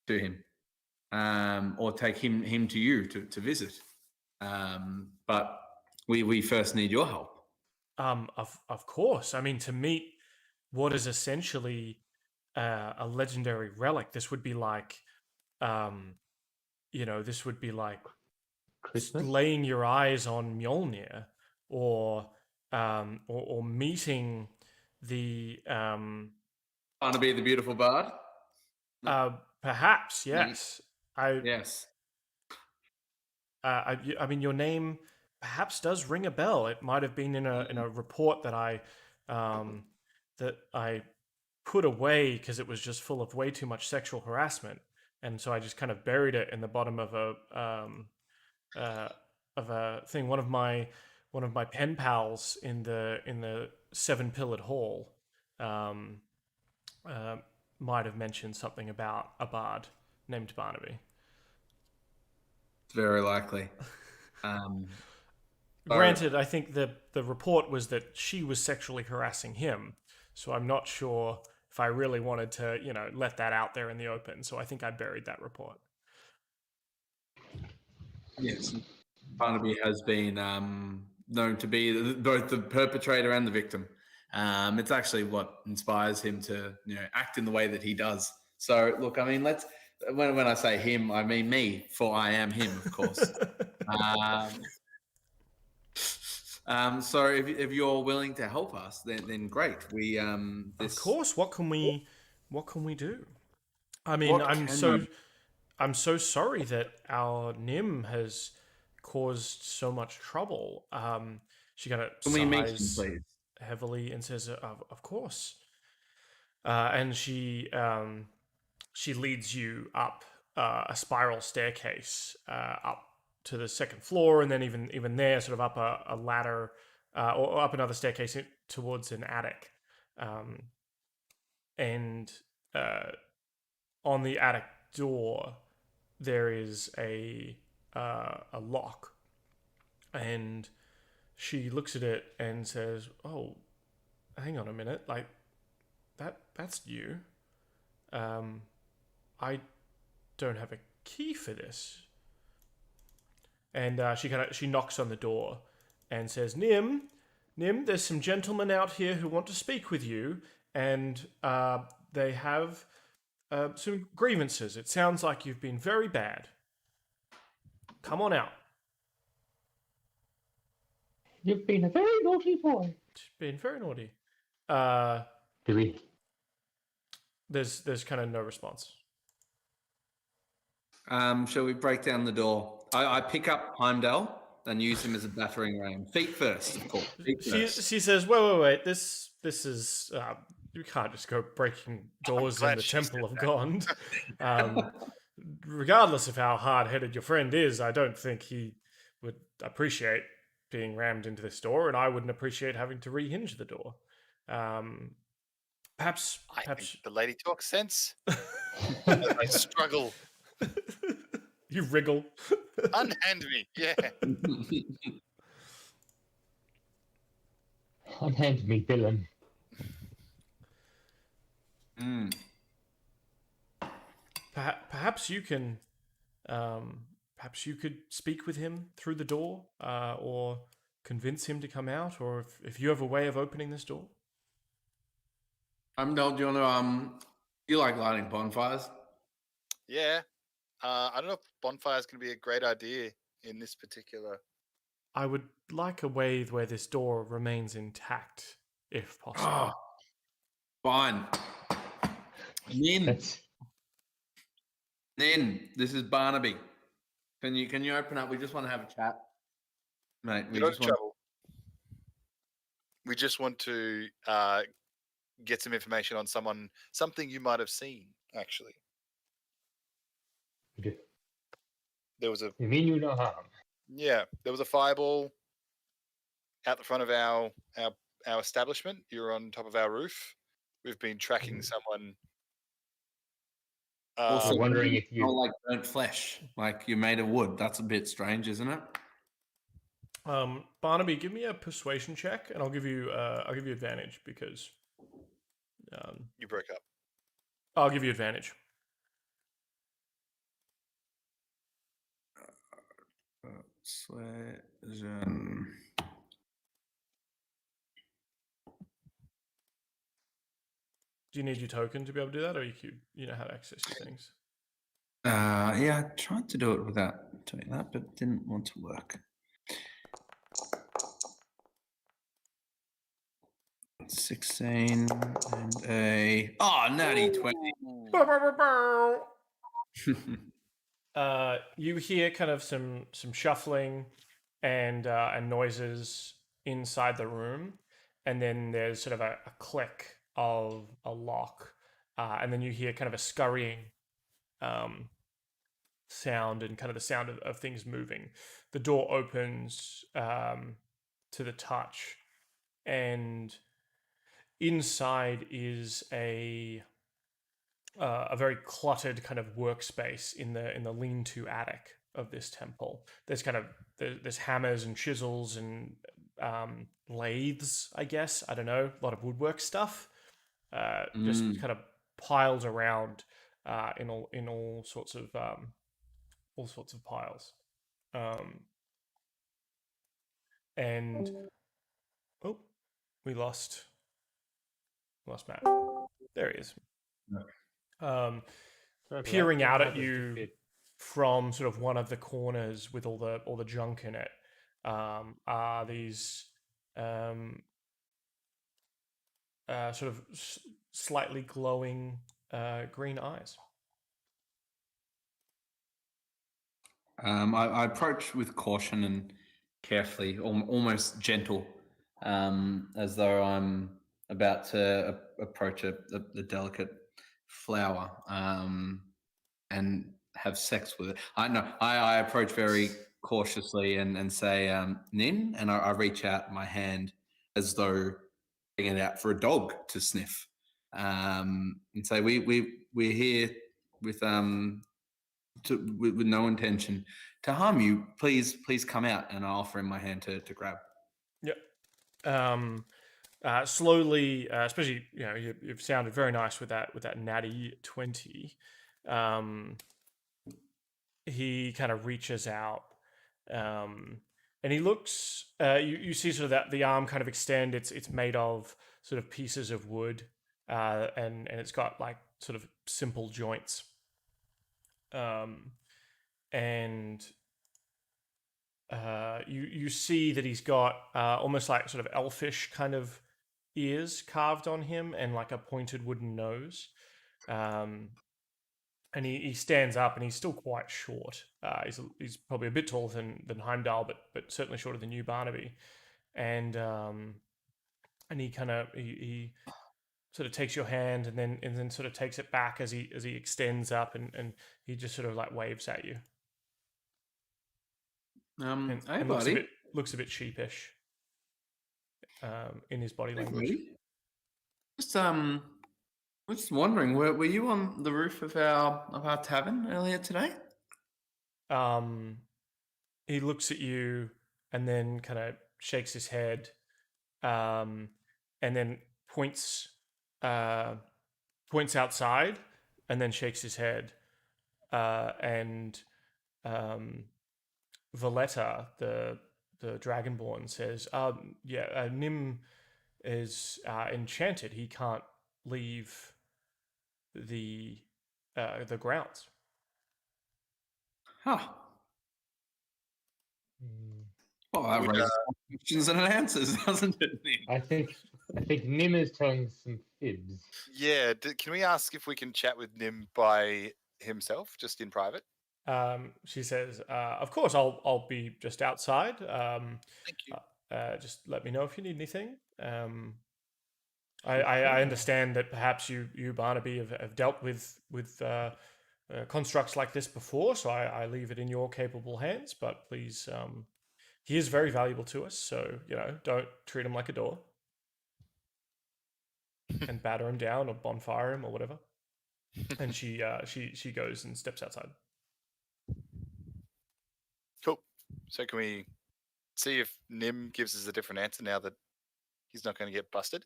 to him, or take him to you to visit. But we first need your help. Of course. I mean, to meet what is essentially a legendary relic, this would be like, this would be like Christmas? laying your eyes on Mjolnir, or meeting the Barnaby the Beautiful Bard. perhaps, yes. Yes. I mean, your name perhaps does ring a bell. It might have been in a report that I put away because it was just full of way too much sexual harassment, and so I just kind of buried it in the bottom of a thing. One of my pen pals in the Seven Pillared Hall might have mentioned something about a bard named Barnaby. Very likely. Granted, I think the report was that she was sexually harassing him, so I'm not sure if I really wanted to, let that out there in the open. So I think I buried that report. Yes, Barnaby has been known to be both the perpetrator and the victim. It's actually what inspires him to, act in the way that he does. So, look, I mean, when I say him, I mean me, for I am him, of course. So if you're willing to help us, then great. We Of course. What can we do? I mean, I'm so sorry that our Nim has caused so much trouble. She kind of sighs heavily and says, "Of course." And she leads you up a spiral staircase up to the second floor, and then even there, sort of up a ladder or up another staircase towards an attic. And on the attic door, there is a lock, and she looks at it and says, "Oh, hang on a minute, like that's you. I don't have a key for this." And she knocks on the door and says, Nim, there's some gentlemen out here who want to speak with you, and they have some grievances. It sounds like you've been very bad. Come on out. You've been a very naughty boy. Been very naughty. Billy. There's kind of no response. Shall we break down the door? I pick up Heimdal and use him as a battering ram. Feet first, of course. She says, wait. This is you can't just go breaking doors in glad the she Temple said of God. Regardless of how hard-headed your friend is, I don't think he would appreciate being rammed into this door, and I wouldn't appreciate having to rehinge the door. Perhaps I think the lady talks sense. As I struggle. you wriggle. Unhand me. Yeah. Unhand me, villain. Perhaps you can. Perhaps you could speak with him through the door, or convince him to come out, or if you have a way of opening this door. Heimdal, do you want to you like lighting bonfires? Yeah. I don't know if bonfire is going to be a great idea in this particular. I would like a way where this door remains intact, if possible. Oh, fine. Nin, this is Barnaby. Can you open up? We just want to have a chat, mate. We just want. We just want to get some information on something you might have seen. Actually, there was a. You mean you no harm? Yeah, there was a fireball out the front of our establishment. You're on top of our roof. We've been tracking someone. Also, wondering if you like burnt flesh, like you're made of wood. That's a bit strange, isn't it? Barnaby, give me a persuasion check, and I'll give you advantage because you broke up. I'll give you advantage. Persuasion. Do you need your token to be able to do that, or you know how to access your things? Yeah, I tried to do it without doing that, but it didn't want to work. 16 and a natty 20. You hear kind of some shuffling and noises inside the room, and then there's sort of a click of a lock, and then you hear kind of a scurrying sound and kind of the sound of things moving. The door opens to the touch, and inside is a very cluttered kind of workspace in the lean-to attic of this temple. There's hammers and chisels and lathes, I guess. I don't know, a lot of woodwork stuff. Just kind of piled around in all sorts of piles. And we lost Matt. There he is. Peering out at you from sort of one of the corners with all the junk in it are these sort of slightly glowing green eyes. I approach with caution and carefully, almost gentle, as though I'm about to approach a delicate flower and have sex with it. I approach very cautiously and say, Nin, and I reach out my hand as though bringing it out for a dog to sniff, and say, we're here with with no intention to harm you. Please come out, and I offer him my hand to grab. Yep. Slowly, especially you've sounded very nice with that natty 20. He kind of reaches out, and he looks. You see sort of that the arm kind of extend. It's made of sort of pieces of wood, and it's got like sort of simple joints. And you see that he's got almost like sort of elfish kind of ears carved on him and like a pointed wooden nose. And he stands up, and he's still quite short. He's probably a bit taller than Heimdal, but certainly shorter than you, Barnaby. And he kind of he sort of takes your hand and then sort of takes it back as he extends up, and he just sort of like waves at you. Hey, And buddy. looks a bit sheepish in his body Hey, language. buddy. Just wondering, were you on the roof of our tavern earlier today? He looks at you and then kind of shakes his head, and then points outside, and then shakes his head, and Valletta, the Dragonborn, says, Nim is enchanted. He can't leave the grounds. Huh. Well, that Would, raises questions and answers, doesn't it, Nick? I think Nim is telling some fibs. Yeah, can we ask if we can chat with Nim by himself, just in private? She says, "Of course, I'll be just outside. Thank you. Just let me know if you need anything." I understand that perhaps you Barnaby have dealt with constructs like this before, so I leave it in your capable hands. But please, he is very valuable to us, so don't treat him like a door and batter him down or bonfire him or whatever. And she goes and steps outside. Cool. So can we see if Nim gives us a different answer now that he's not going to get busted?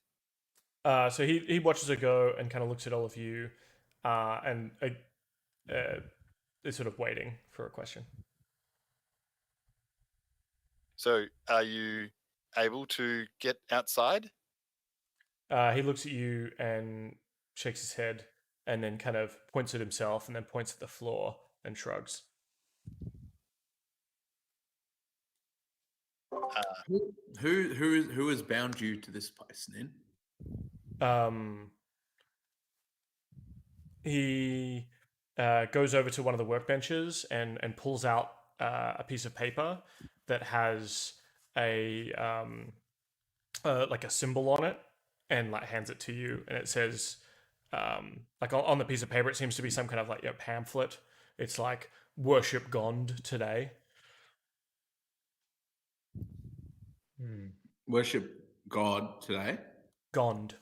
So he watches her go and kind of looks at all of you, and is sort of waiting for a question. So are you able to get outside? He looks at you and shakes his head, and then kind of points at himself, and then points at the floor and shrugs. Who has bound you to this place, Nin? He goes over to one of the workbenches and pulls out a piece of paper that has a like a symbol on it, and like hands it to you, and it says like on the piece of paper it seems to be some kind of like pamphlet. It's like worship Gond today. Worship God today? Gond.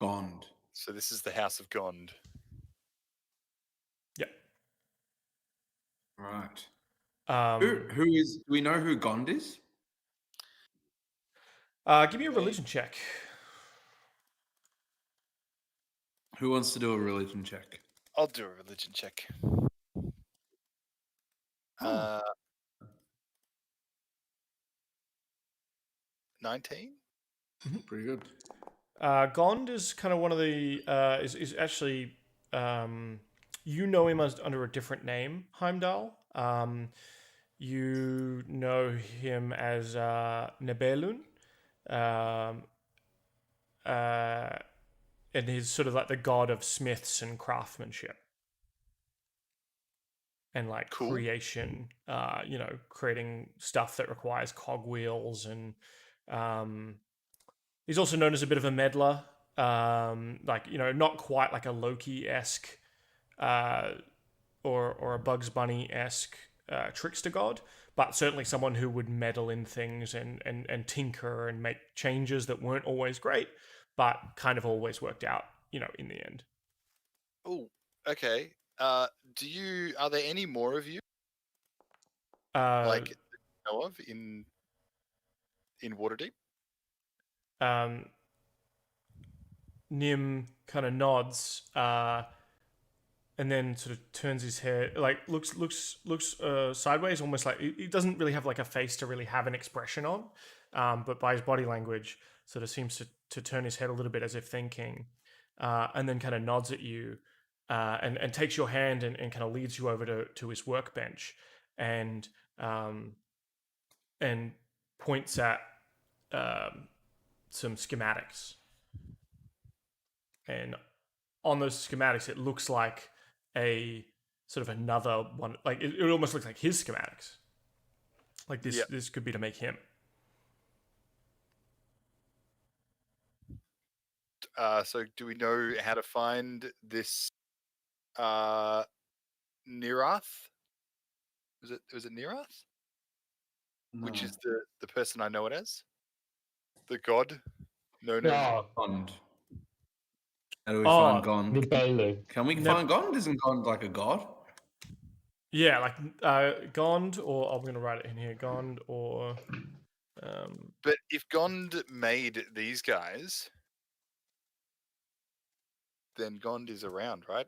Gond. So this is the House of Gond. Yep. Right. Who is? Do we know who Gond is? Give me a religion check. Who wants to do a religion check? I'll do a religion check. 19? Pretty good. Gond is kind of one of the is actually you know him as under a different name, Heimdal. You know him as Nebelun, and he's sort of like the god of smiths and craftsmanship and like creation. Creating stuff that requires cogwheels, and he's also known as a bit of a meddler, not quite like a Loki-esque or a Bugs Bunny-esque trickster god, but certainly someone who would meddle in things and tinker and make changes that weren't always great, but kind of always worked out, in the end. Oh, okay. Are there any more of you? Like, know of in Waterdeep? Nim kind of nods, and then sort of turns his head, like looks sideways, almost like he doesn't really have like a face to really have an expression on, but by his body language, sort of seems to turn his head a little bit as if thinking, and then kind of nods at you, and takes your hand and kind of leads you over to his workbench, and points at some schematics, and on those schematics it looks like a sort of another one, like it almost looks like his schematics, like this. Yep. This could be to make him. So do we know how to find this Nirath? Was it Nirath? Which is the person I know it as? The god? No. Gond. How do we Oh, find Gond? Nibelu. Can we find Gond? Isn't Gond like a god? Yeah, like Gond, or I'm going to write it in here, Gond, or... But if Gond made these guys, then Gond is around, right?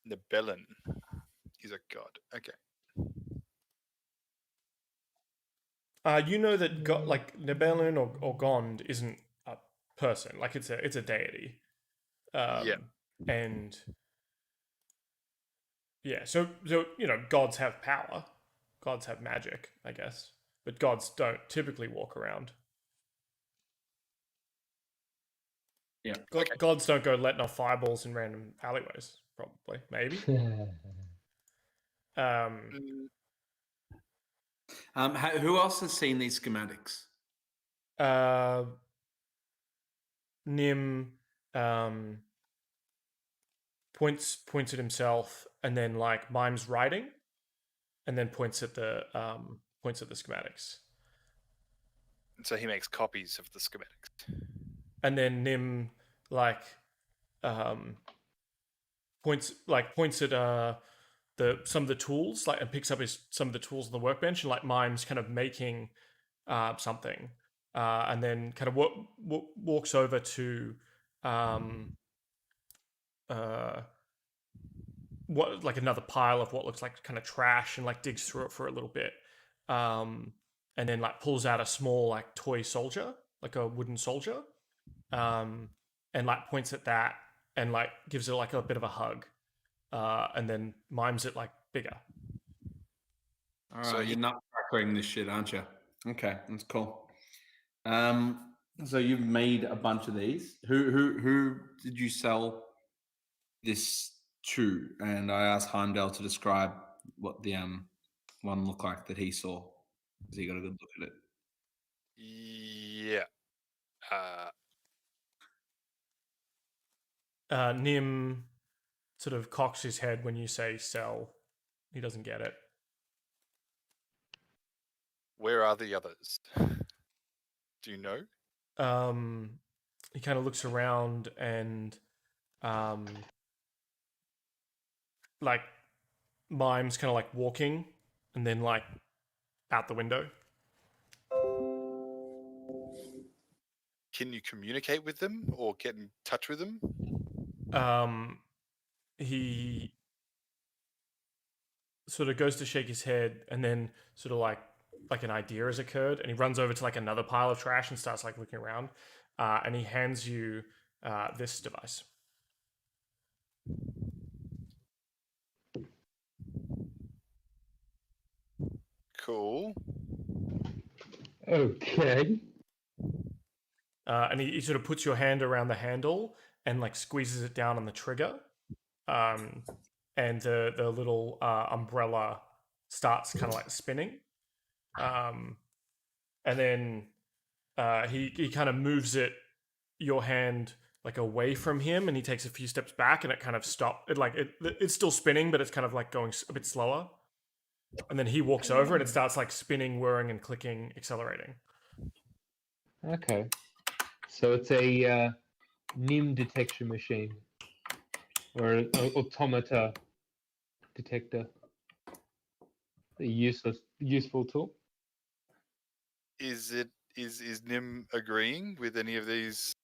Nibelun is a god. Okay. you know that like Nibelun or Gond isn't a person, like it's a deity. Yeah. And yeah, so you know, gods have power, gods have magic, I guess, but gods don't typically walk around. Yeah. Gods don't go letting off fireballs in random alleyways. Probably, maybe. Who else has seen these schematics? Nim points at himself and then like mimes writing, and then points at the schematics. So he makes copies of the schematics. And then Nim like points at some of the tools, like, and picks up some of the tools on the workbench, and like mimes kind of making something, and then kind of walks over to what, like, another pile of what looks like kind of trash, and like digs through it for a little bit, and then like pulls out a small like toy soldier, like a wooden soldier, and like points at that and like gives it like a bit of a hug, and then mimes it like bigger. All right, so you're nutcrackering this shit, aren't you? Okay, that's cool. So you've made a bunch of these. Who did you sell this to? And I asked Heimdal to describe what the one looked like that he saw, because he got a good look at it. Yeah. Nim sort of cocks his head when you say sell. He doesn't get it. Where are the others? Do you know? He kind of looks around and like mimes kind of like walking and then like out the window. Can you communicate with them or get in touch with them? He sort of goes to shake his head, and then sort of like an idea has occurred, and he runs over to like another pile of trash and starts like looking around, and he hands you this device. Cool. Okay. And he sort of puts your hand around the handle and like squeezes it down on the trigger, and the little umbrella starts kind of like spinning, and then he kind of moves your hand like away from him, and he takes a few steps back, and it kind of it's still spinning, but it's kind of like going a bit slower, and then he walks over and it starts like spinning, whirring, and clicking, accelerating. Okay. So it's a Nim detection machine, or an automata detector. A useful tool. Is Nim agreeing with any of these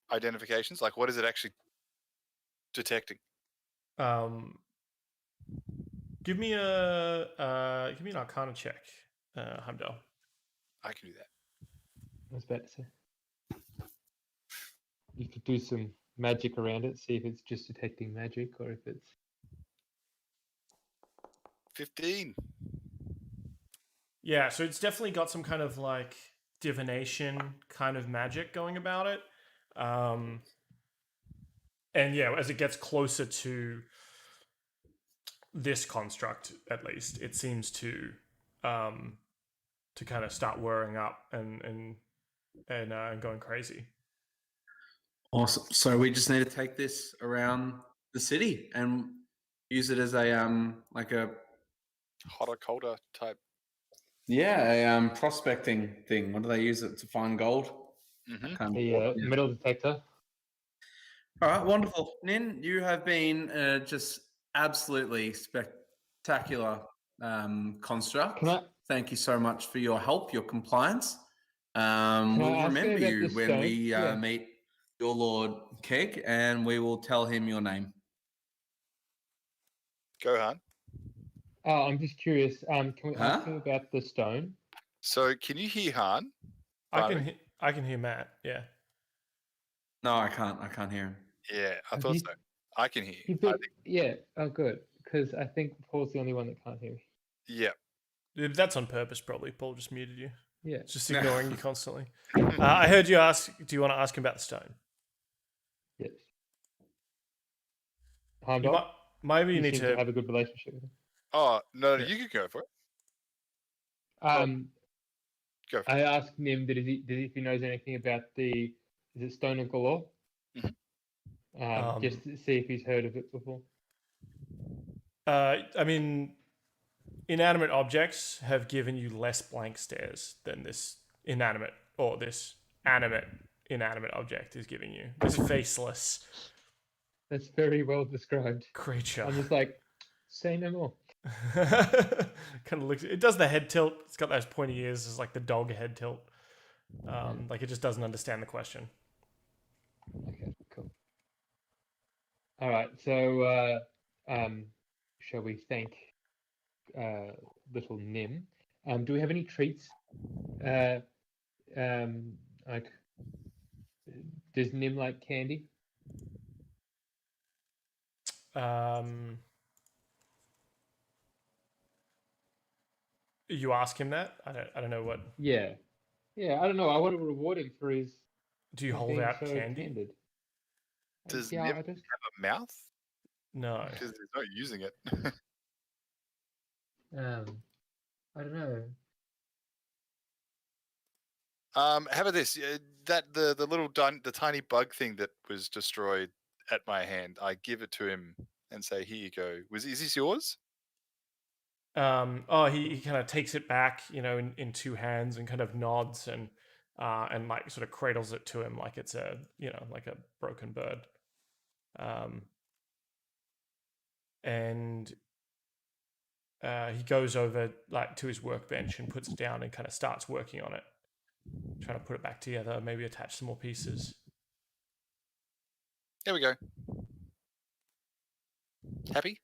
identifications? Like, what is it actually detecting? Give me an Arcana check, Heimdal. I can do that. I was about to say. You could do some magic around it, see if it's just detecting magic or if it's 15. Yeah, so it's definitely got some kind of like divination kind of magic going about it. And yeah, as it gets closer to this construct, at least, it seems to to kind of start whirring up and going crazy. Awesome. So we just need to take this around the city and use it as a like a Hotter, colder type. prospecting thing. What do they use it to find gold? Mm-hmm. Kind of The metal detector. All right, wonderful. Nin, you have been just absolutely spectacular construct. Thank you so much for your help, your compliance. We'll remember you when we meet your Lord Keg, and we will tell him your name. Go, Han. Oh, I'm just curious. Can we ask him about the stone? So, can you hear Han? I can hear Matt. Yeah. No, I can't. I can't hear him. Yeah, I thought so. I can hear you. Yeah. Oh, good. Because I think Paul's the only one that can't hear me. Yeah. That's on purpose, probably. Paul just muted you. Yeah. It's just ignoring you constantly. I heard you ask, do you want to ask him about the stone? Yes. Heimdal? Maybe you need seem to have a good relationship with him. Oh, no, you can go for it. Go for it. I asked him if he knows anything about is it Stone of Galore? Mm-hmm. Just to see if he's heard of it before. I mean, inanimate objects have given you less blank stares than this inanimate inanimate object is giving you. This faceless. That's very well described. Creature. I'm just like, say no more. Kind of looks. It does the head tilt. It's got those pointy ears. It's like the dog head tilt. Like it just doesn't understand the question. Okay, cool. All right, so shall we thank little Nim? Do we have any treats? Like, does Nim like candy? You ask him that? I don't know what. Yeah. I don't know. I want to reward him for his. Do you hold out so candy? Candid. Does Nim have a mouth? No. Because he's not using it. I don't know. How about this? That the little the tiny bug thing that was destroyed at my hand. I give it to him and say, "Here you go." Is this yours? He kind of takes it back, in two hands and kind of nods and like sort of cradles it to him like it's like a broken bird. And he goes over like to his workbench and puts it down and kind of starts working on it, trying to put it back together, maybe attach some more pieces. There we go. Happy?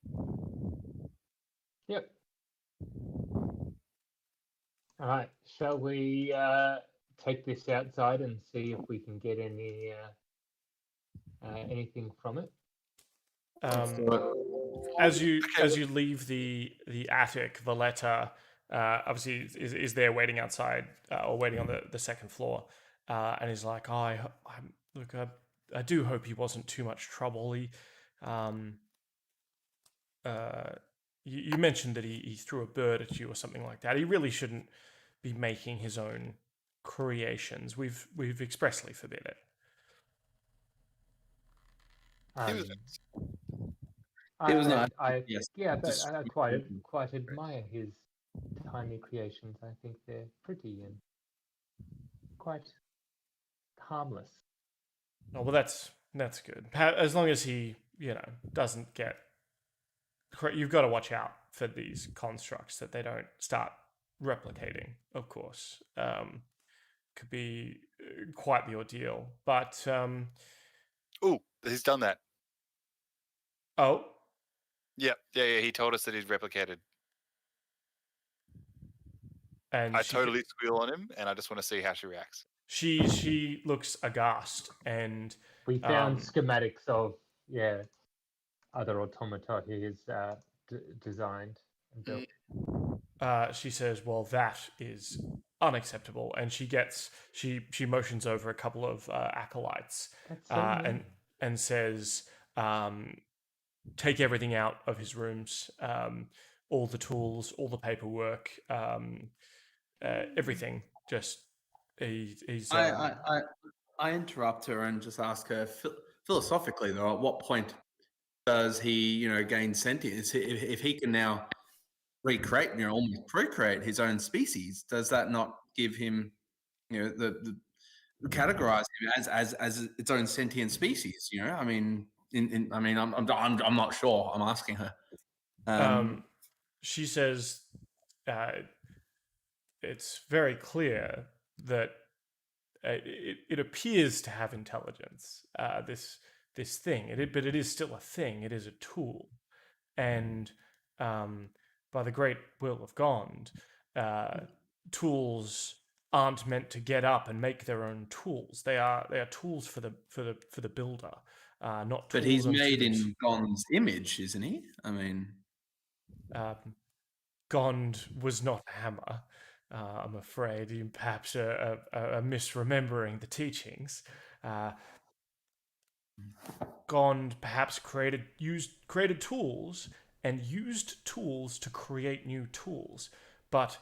Yep. All right. Shall we take this outside and see if we can get anything from it? As you leave the attic, Valletta obviously is there waiting outside or waiting on the second floor, and he's like, I do hope he wasn't too much trouble. You mentioned that he threw a bird at you or something like that. He really shouldn't be making his own creations. We've expressly forbid it. It was not. But I quite admire his tiny creations. I think they're pretty and quite harmless. Oh well, that's good. As long as he doesn't get. You've got to watch out for these constructs that they don't start replicating. Of course, could be quite the ordeal. But oh, he's done that. Oh. Yeah. He told us that he'd replicated. And I totally squeal on him, and I just want to see how she reacts. She looks aghast, and we found schematics of other automata he has designed and built. She says, "Well, that is unacceptable," and she motions over a couple of acolytes and says, "Take everything out of his rooms, all the tools, all the paperwork, everything. Just he's I interrupt her and just ask her philosophically, though, at what point does he, gain sentience? If he can now recreate, almost procreate his own species, does that not give him, the categorize him as its own sentient species? I mean, I'm not sure. I'm asking her. She says it's very clear that it appears to have intelligence. This thing, but it is still a thing. It is a tool, and by the great will of Gond, tools aren't meant to get up and make their own tools. They are tools for the builder, not. But tools he's unto made this- in Gond's image, isn't he? I mean, Gond was not a hammer. I'm afraid you perhaps are misremembering the teachings. Gond perhaps created tools and used tools to create new tools, but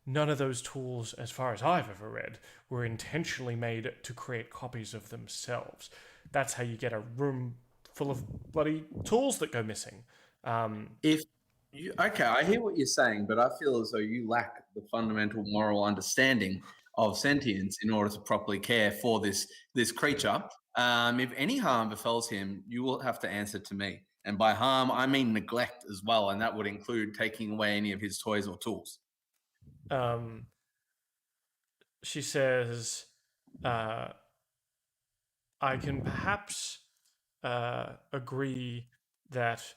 none of those tools, as far as I've ever read, were intentionally made to create copies of themselves. That's how you get a room full of bloody tools that go missing. Okay, I hear what you're saying, but I feel as though you lack the fundamental moral understanding of sentience in order to properly care for this creature. If any harm befalls him, you will have to answer to me. And by harm, I mean neglect as well, and that would include taking away any of his toys or tools. She says, I can perhaps agree that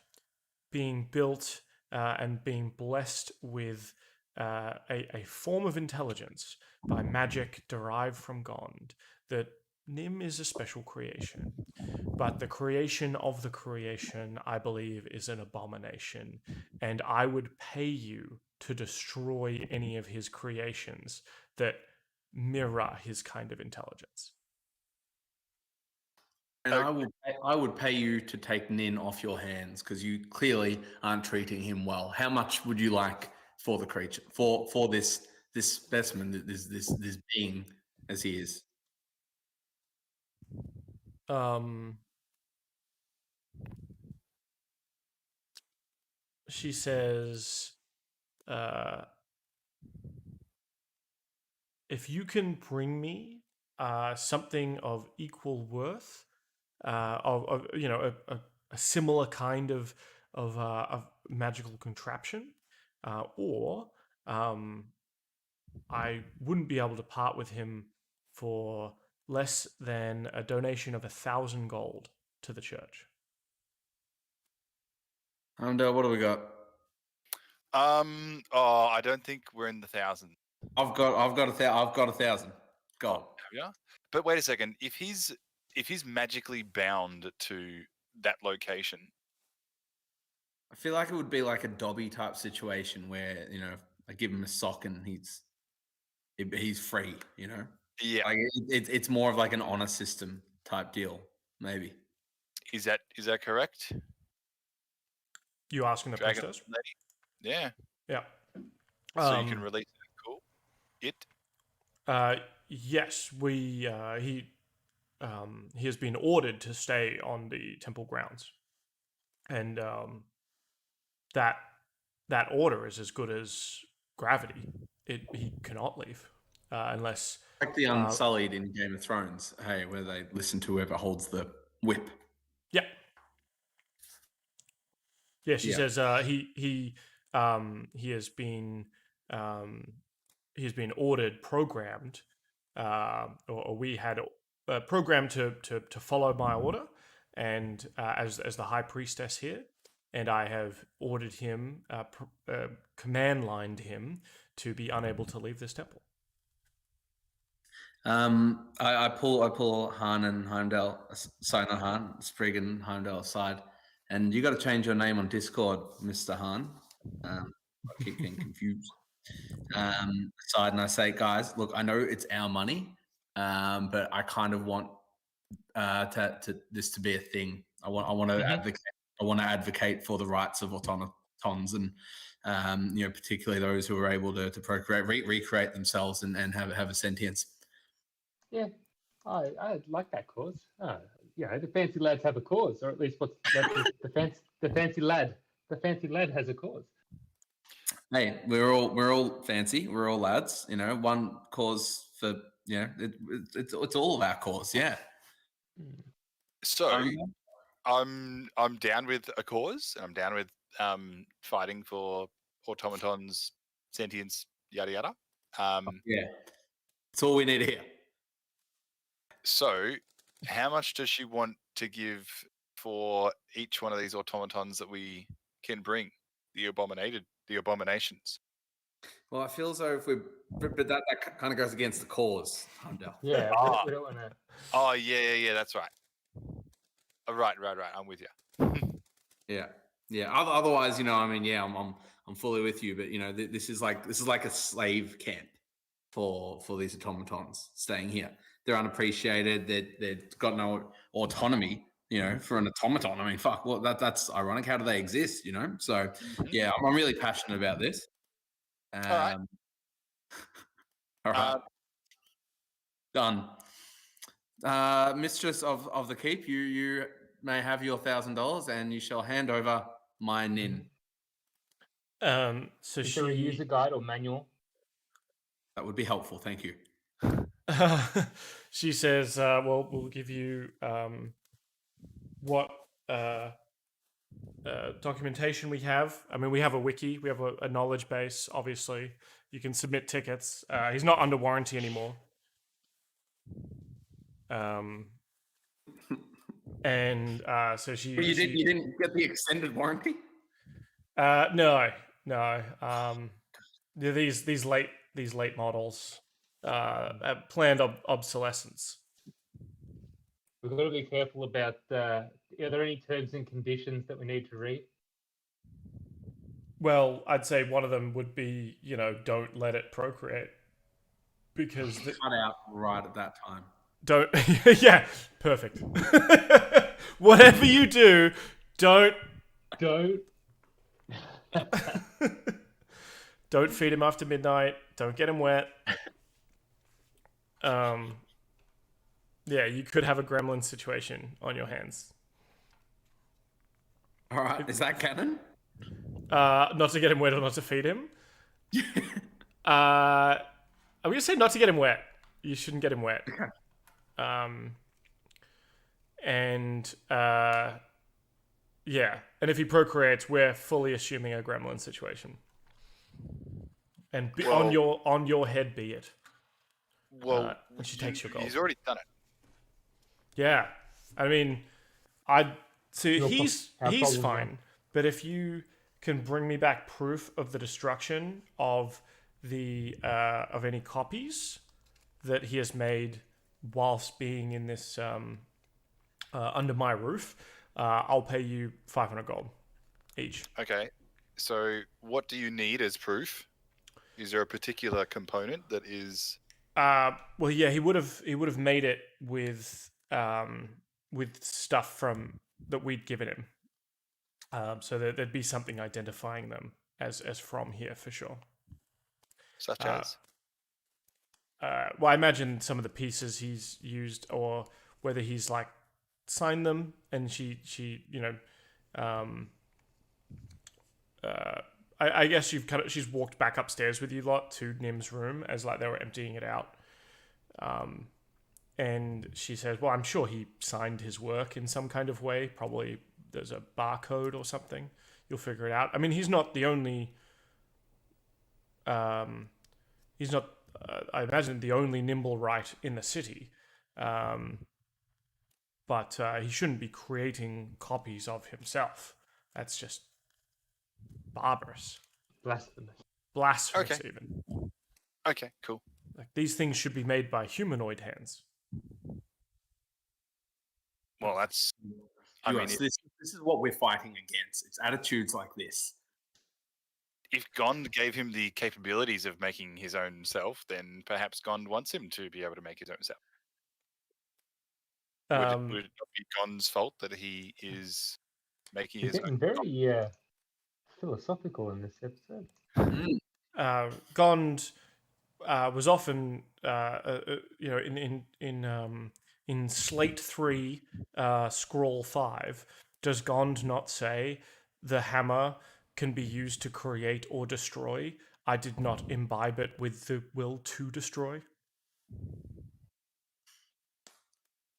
being built and being blessed with a form of intelligence by magic derived from Gond, that Nim is a special creation. But the creation of the creation, I believe, is an abomination. And I would pay you to destroy any of his creations that mirror his kind of intelligence. And I would pay you to take Nin off your hands because you clearly aren't treating him well. How much would you like for the creature, for this specimen, this being as he is? She says, if you can bring me something of equal worth, of a similar kind of magical contraption, or I wouldn't be able to part with him for less than a donation of 1,000 gold to the church. And what do we got? I don't think we're in the thousands. I've got 1,000 gold. Yeah, but wait a second. If he's magically bound to that location, I feel like it would be like a Dobby type situation where I give him a sock and he's free. Yeah, like it's more of like an honor system type deal, maybe. Is that correct? You asking the Dragon priestess? Lady? Yeah. Yeah. So you can release it. Yes, he has been ordered to stay on the temple grounds, and that order is as good as gravity. He cannot leave unless like the Unsullied in Game of Thrones. Hey, where they listen to whoever holds the whip. Yeah. Yeah, she says he has been programmed, or we had programmed to follow my order, and as the high priestess here, and I have ordered him, command lined him to be unable to leave this temple. I pull Han and Heimdal, sorry, not Han, Sprig and Heimdal aside. And you got to change your name on Discord, Mr. Han. I keep getting confused. Aside, and I say, guys, look, I know it's our money, but I kind of want to this to be a thing. I want to advocate. I want to advocate for the rights of automatons, and particularly those who are able to procreate, recreate themselves and have a sentience. Yeah, I like that cause. The fancy lads have a cause, or at least the fancy lad. The fancy lad has a cause. Hey, we're all fancy. We're all lads. One cause for it's all of our cause. Yeah. So I'm down with a cause, and I'm down with fighting for automatons, sentience, yada yada. Yeah, that's all we need to hear. So, how much does she want to give for each one of these automatons that we can bring? The abominations. Well, I feel as though but that kind of goes against the cause, Heimdal. Yeah, we don't want to. Oh yeah, that's right. Right. I'm with you. Yeah. Otherwise, I'm fully with you. But this is like a slave camp for these automatons staying here. They're unappreciated. They've got no autonomy. For an automaton. I mean, fuck. Well, that's ironic. How do they exist? So yeah, I'm really passionate about this. All right. All right. Done. Mistress of the keep, you may have your $1,000, and you shall hand over my nin. So Is there a user guide or manual? That would be helpful. Thank you. She says, "Well, we'll give you what documentation we have. I mean, we have a wiki, we have a knowledge base. Obviously, you can submit tickets. He's not under warranty anymore." And so she. But you didn't get the extended warranty? No. These late models, planned obsolescence. We've got to be careful about. Are there any terms and conditions that we need to read? Well, I'd say one of them would be, don't let it procreate, because Cut out right at that time. Don't. Yeah, perfect. Whatever you do, don't feed him after midnight. Don't get him wet. Yeah, you could have a gremlin situation on your hands. All right, is that canon? Not to get him wet or not to feed him. I'm gonna say not to get him wet. You shouldn't get him wet. Okay. Yeah, and if he procreates, we're fully assuming a gremlin situation. And on your head be it. Well, when she takes your gold. He's already done it. Yeah, I mean, he's fine. But if you can bring me back proof of the destruction of of any copies that he has made whilst being in this under my roof, I'll pay you 500 gold each. Okay, so what do you need as proof? Is there a particular component that is? Well, yeah, he would have made it with stuff from that we'd given him. So there'd be something identifying them as from here for sure. Such as? Well, I imagine some of the pieces he's used, or whether he's like signed them, and she I guess she's walked back upstairs with you lot to Nim's room as like they were emptying it out. And she says, well, I'm sure he signed his work in some kind of way. Probably there's a barcode or something. You'll figure it out. I mean, he's not the only... he's not, I imagine, the only nimble right in the city. But he shouldn't be creating copies of himself. That's just barbarous. Blasphemous, Okay. even. Okay, cool. Like, these things should be made by humanoid hands. Well, that's... this is what we're fighting against. It's attitudes like this. If Gond gave him the capabilities of making his own self, then perhaps Gond wants him to be able to make his own self. Would it not be Gond's fault that he is making his own? Getting very philosophical in this episode. Gond was often, in Slate 3, Scroll 5, does Gond not say the hammer can be used to create or destroy? I did not imbibe it with the will to destroy.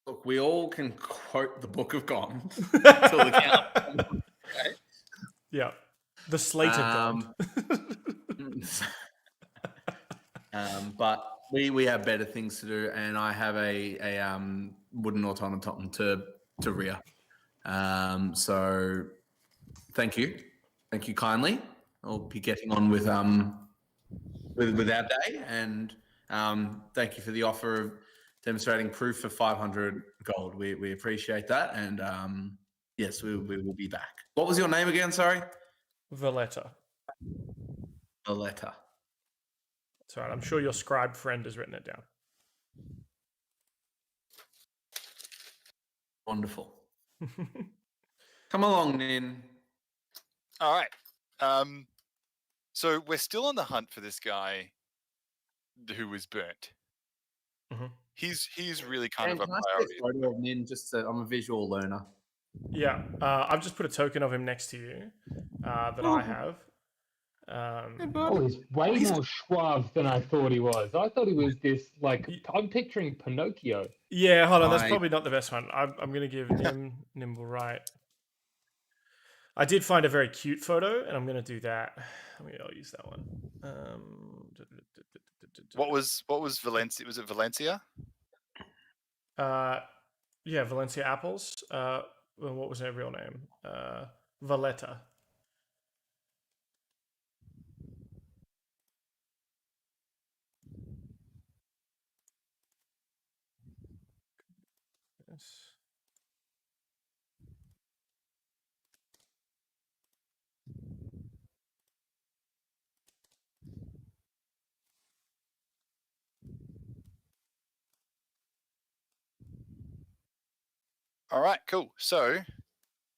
Look, we all can quote the Book of Gond till the count. Okay? Yeah, the slated Gond. But we have better things to do, and I have a wooden automaton to rear. So thank you kindly. I'll be getting on with our day, and thank you for the offer of demonstrating proof for 500 gold. We appreciate that, and yes, we will be back. What was your name again? Sorry, Valletta. Valletta. That's right. I'm sure your scribe friend has written it down. Wonderful. Come along, Nin. All right. So we're still on the hunt for this guy who was burnt. Mm-hmm. He's really kind of a Can I see priority. a photo of Nin? I'm a visual learner. Yeah, I've just put a token of him next to you that I have. He's way more suave than I thought he was. I thought he was this, I'm picturing Pinocchio. Yeah, hold on, that's probably not the best one. I'm going to give Nimble right. I did find a very cute photo, and I'm going to do that. I'll use that one. What was Valencia? Was it Valencia? Yeah, Valencia Apples. What was her real name? Valletta. Yes. All right, cool. So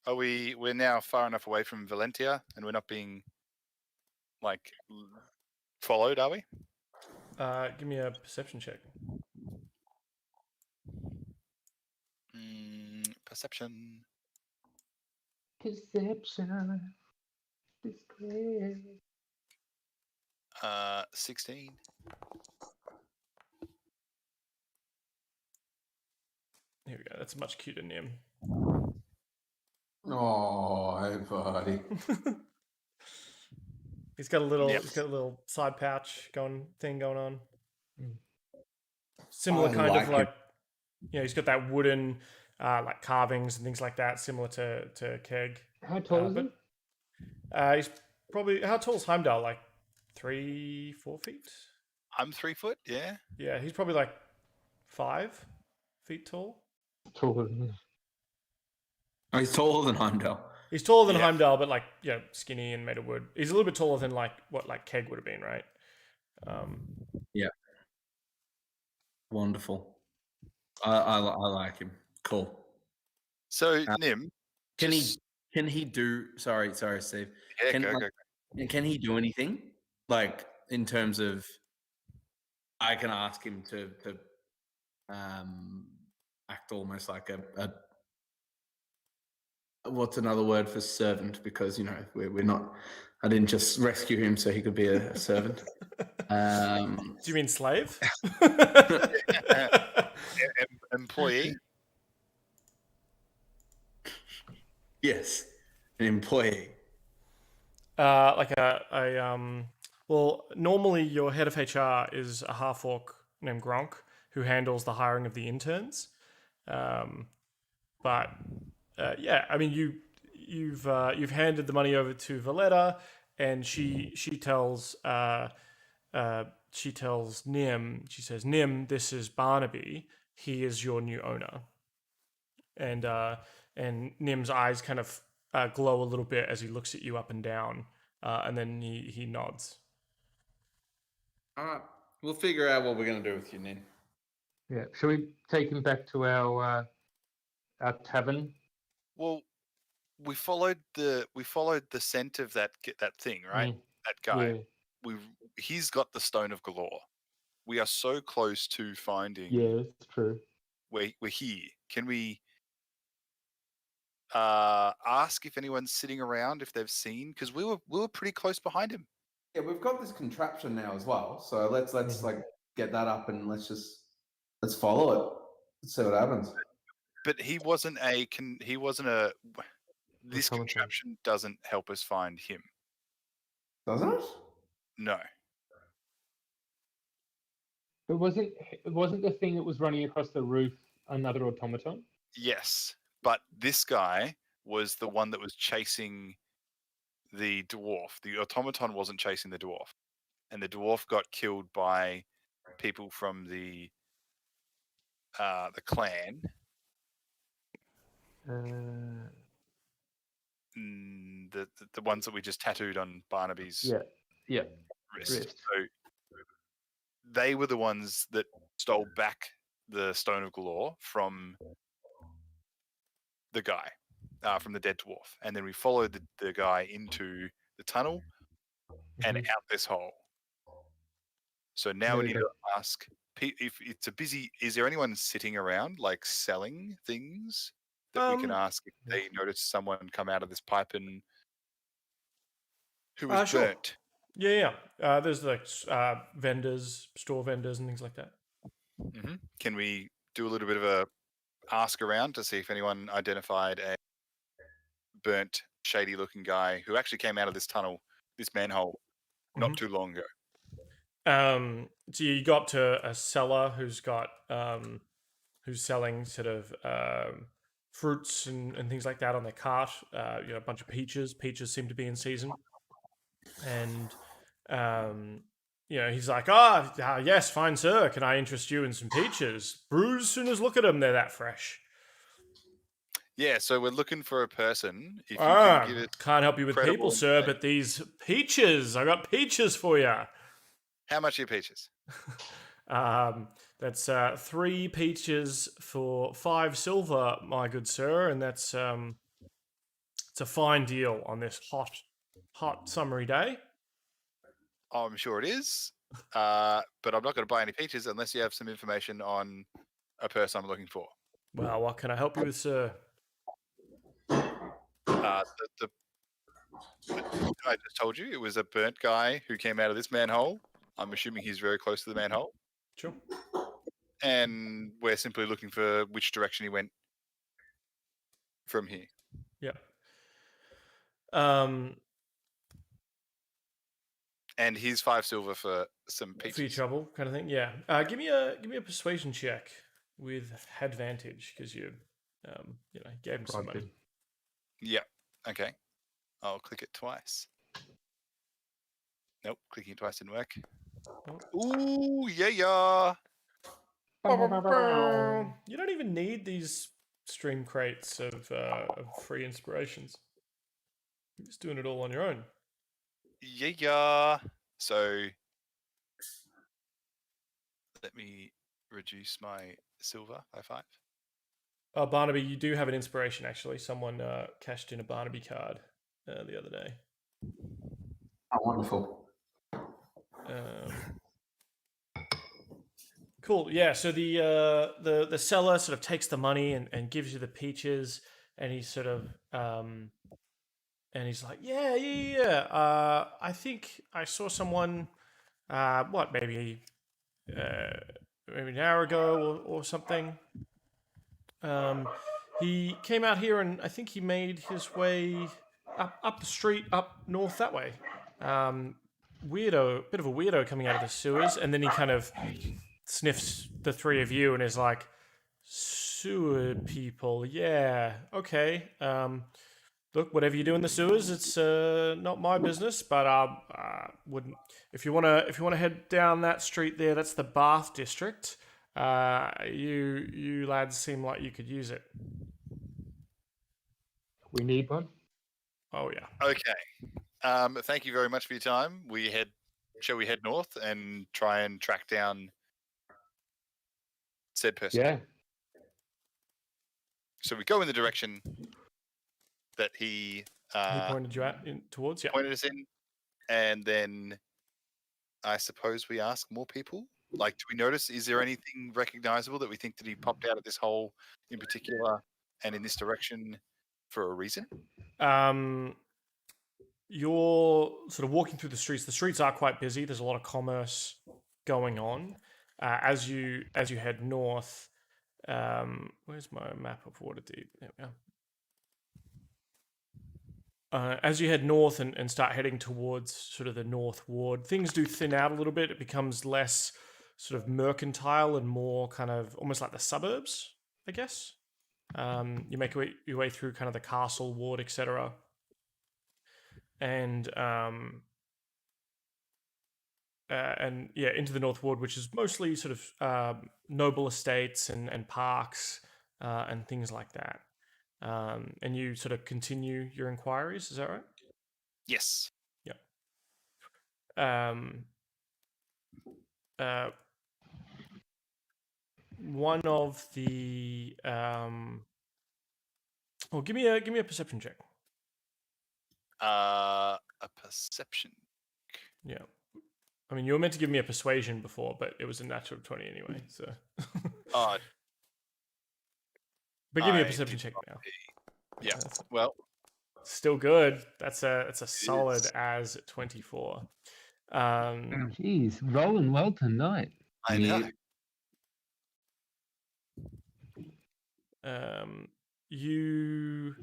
we're now far enough away from Valentia, and we're not being followed, are we? Give me a perception check. Perception. Perception. 16. Here we go. That's a much cuter Nim. Oh, hey, buddy. He's got a little side pouch going on. Similar he's got that wooden carvings and things like that, similar to Keg. How tall is he? He's probably, how tall is Heimdal? 3-4 feet? I'm 3 foot, yeah. Yeah, he's probably 5 feet tall. Taller than Oh, he's taller than Heimdal. He's taller than Heimdal, but skinny and made of wood. He's a little bit taller than what Keg would have been, right? Yeah. Wonderful. I like him. Cool. So Nim, can he do? Sorry, Steve. Yeah, go. Can he do anything? In terms of, I can ask him to act almost like a what's another word for servant? Because we're not. I didn't just rescue him so he could be a servant. Do you mean slave? Employee. Yes, an employee. Well, normally your head of HR is a half orc named Gronk who handles the hiring of the interns. You've handed the money over to Valletta, and she tells Nim. She says, "Nim, this is Barnaby. He is your new owner." And Nim's eyes kind of glow a little bit as he looks at you up and down, and then he nods. All right, we'll figure out what we're going to do with you, Nin. Yeah, shall we take him back to our tavern? Well, we followed the scent of that thing, right? That guy. Yeah, He's got the Stone of Galore. We are so close to finding. yeah, it's true. We're here. Can we ask if anyone's sitting around, if they've seen? Because we were pretty close behind him. Yeah, we've got this contraption now as well. So let's like get that up and let's follow it. Let's see what happens. But he wasn't a. This contraption doesn't help us find him. Doesn't it? No. But wasn't the thing that was running across the roof another automaton? Yes, but this guy was the one that was chasing the dwarf. The automaton wasn't chasing the dwarf, and the dwarf got killed by people from the clan. The ones that we just tattooed on Barnaby's wrist. So they were the ones that stole back the Stone of Galore from the guy, from the dead dwarf, and then we followed the guy into the tunnel and out this hole. So now we need to ask if it's a busy. Is there anyone sitting around like selling things that we can ask if they notice someone come out of this pipe and who was Sure. burnt? Yeah. There's like vendors, store vendors, and things like that. Mm-hmm. Can we do a little bit of a ask around to see if anyone identified a burnt, shady-looking guy who actually came out of this tunnel, this manhole, not too long ago? So you got to a seller who's got who's selling sort of fruits and things like that on their cart. A bunch of peaches. Peaches seem to be in season, and he's like, yes, fine sir, can I interest you in some peaches? Brews, as soon as look at them, they're that fresh. Yeah, so we're looking for a person. If you can give it can't help you with people, sir, but these peaches, I got peaches for you. How much are your peaches? That's 3 peaches for 5 silver, my good sir, and that's it's a fine deal on this hot summery day. I'm sure it is, but I'm not going to buy any peaches unless you have some information on a person I'm looking for. Well, what can I help you with, sir? I just told you it was a burnt guy who came out of this manhole. I'm assuming he's very close to the manhole. Sure. And we're simply looking for which direction he went from here. Yeah. And here's 5 silver for some peaches. For your trouble, kind of thing. Yeah. Give me a persuasion check with advantage because you gave him some money. Yeah. Okay. I'll click it twice. Nope, clicking it twice didn't work. Ooh, yeah. You don't even need these stream crates of free inspirations. You're just doing it all on your own. Yeah. So let me reduce my silver by 5. Oh, Barnaby, you do have an inspiration, actually. Someone cashed in a Barnaby card the other day. Oh, wonderful. Cool. Yeah. So the seller sort of takes the money and gives you the peaches, and he sort of and he's like, yeah. I think I saw someone, maybe an hour ago or something. He came out here, and I think he made his way up the street, up north that way. Bit of a weirdo coming out of the sewers, and then he kind of sniffs the 3 of you and is like, sewer people, yeah, okay. Look, whatever you do in the sewers, it's not my business, but wouldn't. If you wanna head down that street there, that's the Bath district. You lads seem like you could use it. We need one. Oh yeah. Okay. Thank you very much for your time. Shall we head north and try and track down said person? Yeah. So we go in the direction that he He pointed you towards. Yeah. pointed us in, and then I suppose we ask more people. Like, do we notice? Is there anything recognizable that we think that he popped out of this hole in particular and in this direction for a reason? You're sort of walking through the streets. The streets are quite busy. There's a lot of commerce going on. As you head north, where's my map of Waterdeep? There we go. As you head north and start heading towards sort of the north ward, things do thin out a little bit. It becomes less sort of mercantile and more kind of almost like the suburbs, I guess. You make your way through kind of the castle ward, etc. And yeah, into the North Ward, which is mostly sort of noble estates and parks and things like that. And you sort of continue your inquiries, is that right? Yes. Yeah. One of the give me a perception check. A perception. Yeah. I mean, you were meant to give me a persuasion before, but it was a natural 20 anyway, so. Oh, But give me a I perception did check not now. yeah. That's Well, still good. That's a solid is. as 24. Jeez, rolling well tonight. I know. You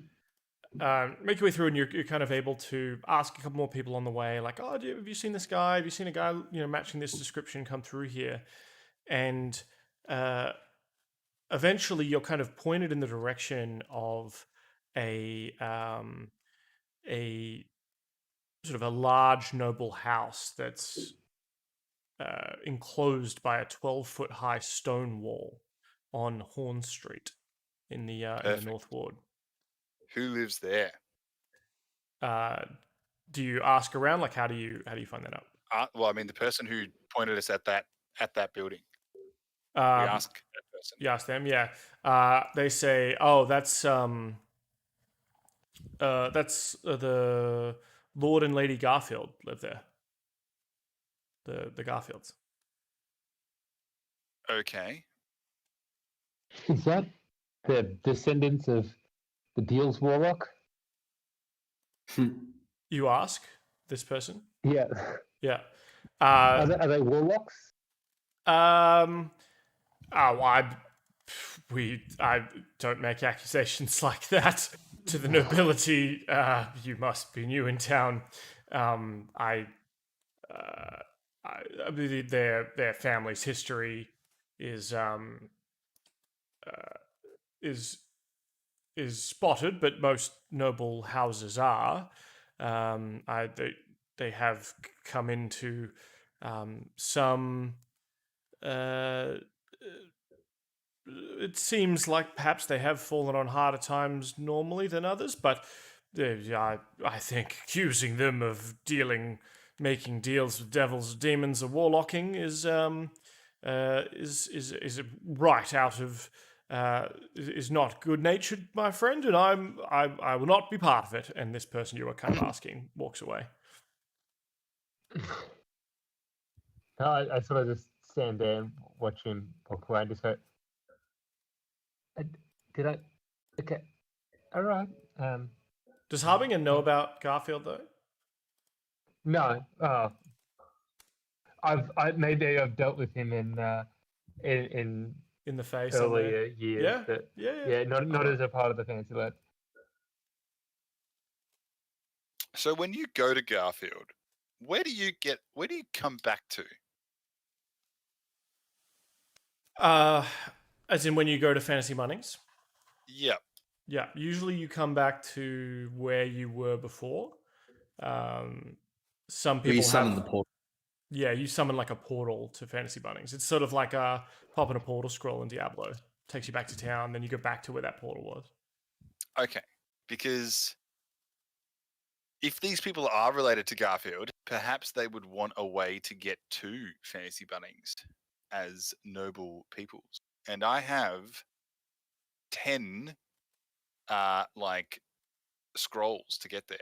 make your way through, and you're kind of able to ask a couple more people on the way, like, "Oh, have you seen this guy? Have you seen a guy, matching this description come through here?" And eventually, you're kind of pointed in the direction of a sort of a large noble house that's enclosed by a 12-foot high stone wall on Horn Street in the North Ward. Who lives there? Do you ask around? Like, how do you find that out? Well, I mean, the person who pointed us at that building. We Um, ask that person. You ask them, yeah. They say, "Oh, that's the Lord and Lady Garfield live there. The Garfields." Okay. Is that the descendants of the Deals Warlock? You ask this person. Yeah. Yeah. Are they warlocks? I don't make accusations like that to the nobility. You must be new in town. I believe their family's history is spotted, but most noble houses are. They have come into some. It seems like perhaps they have fallen on harder times normally than others, but I think accusing them of making deals with devils, demons, or warlocking is right out of is not good natured, my friend, and I will not be part of it. And this person you were kind of asking walks away. I sort of just stand there and watch him walk away and just go, did I? Okay. All right. Does Harbinger know about Garfield though? No. Maybe I've dealt with him in the face earlier years. Yeah. But Yeah. Not as a part of the fancy lad. So when you go to Garfield, where do you come back to? As in when you go to Fantasy Munnings? Yep. Yeah. Usually you come back to where you were before. Some people summon the portal. Yeah, you summon like a portal to Fantasy Munnings. It's sort of like popping a portal scroll in Diablo. Takes you back to town, then you go back to where that portal was. Okay. Because if these people are related to Garfield, perhaps they would want a way to get to Fantasy Bunnings as noble peoples. And I have 10 scrolls to get there.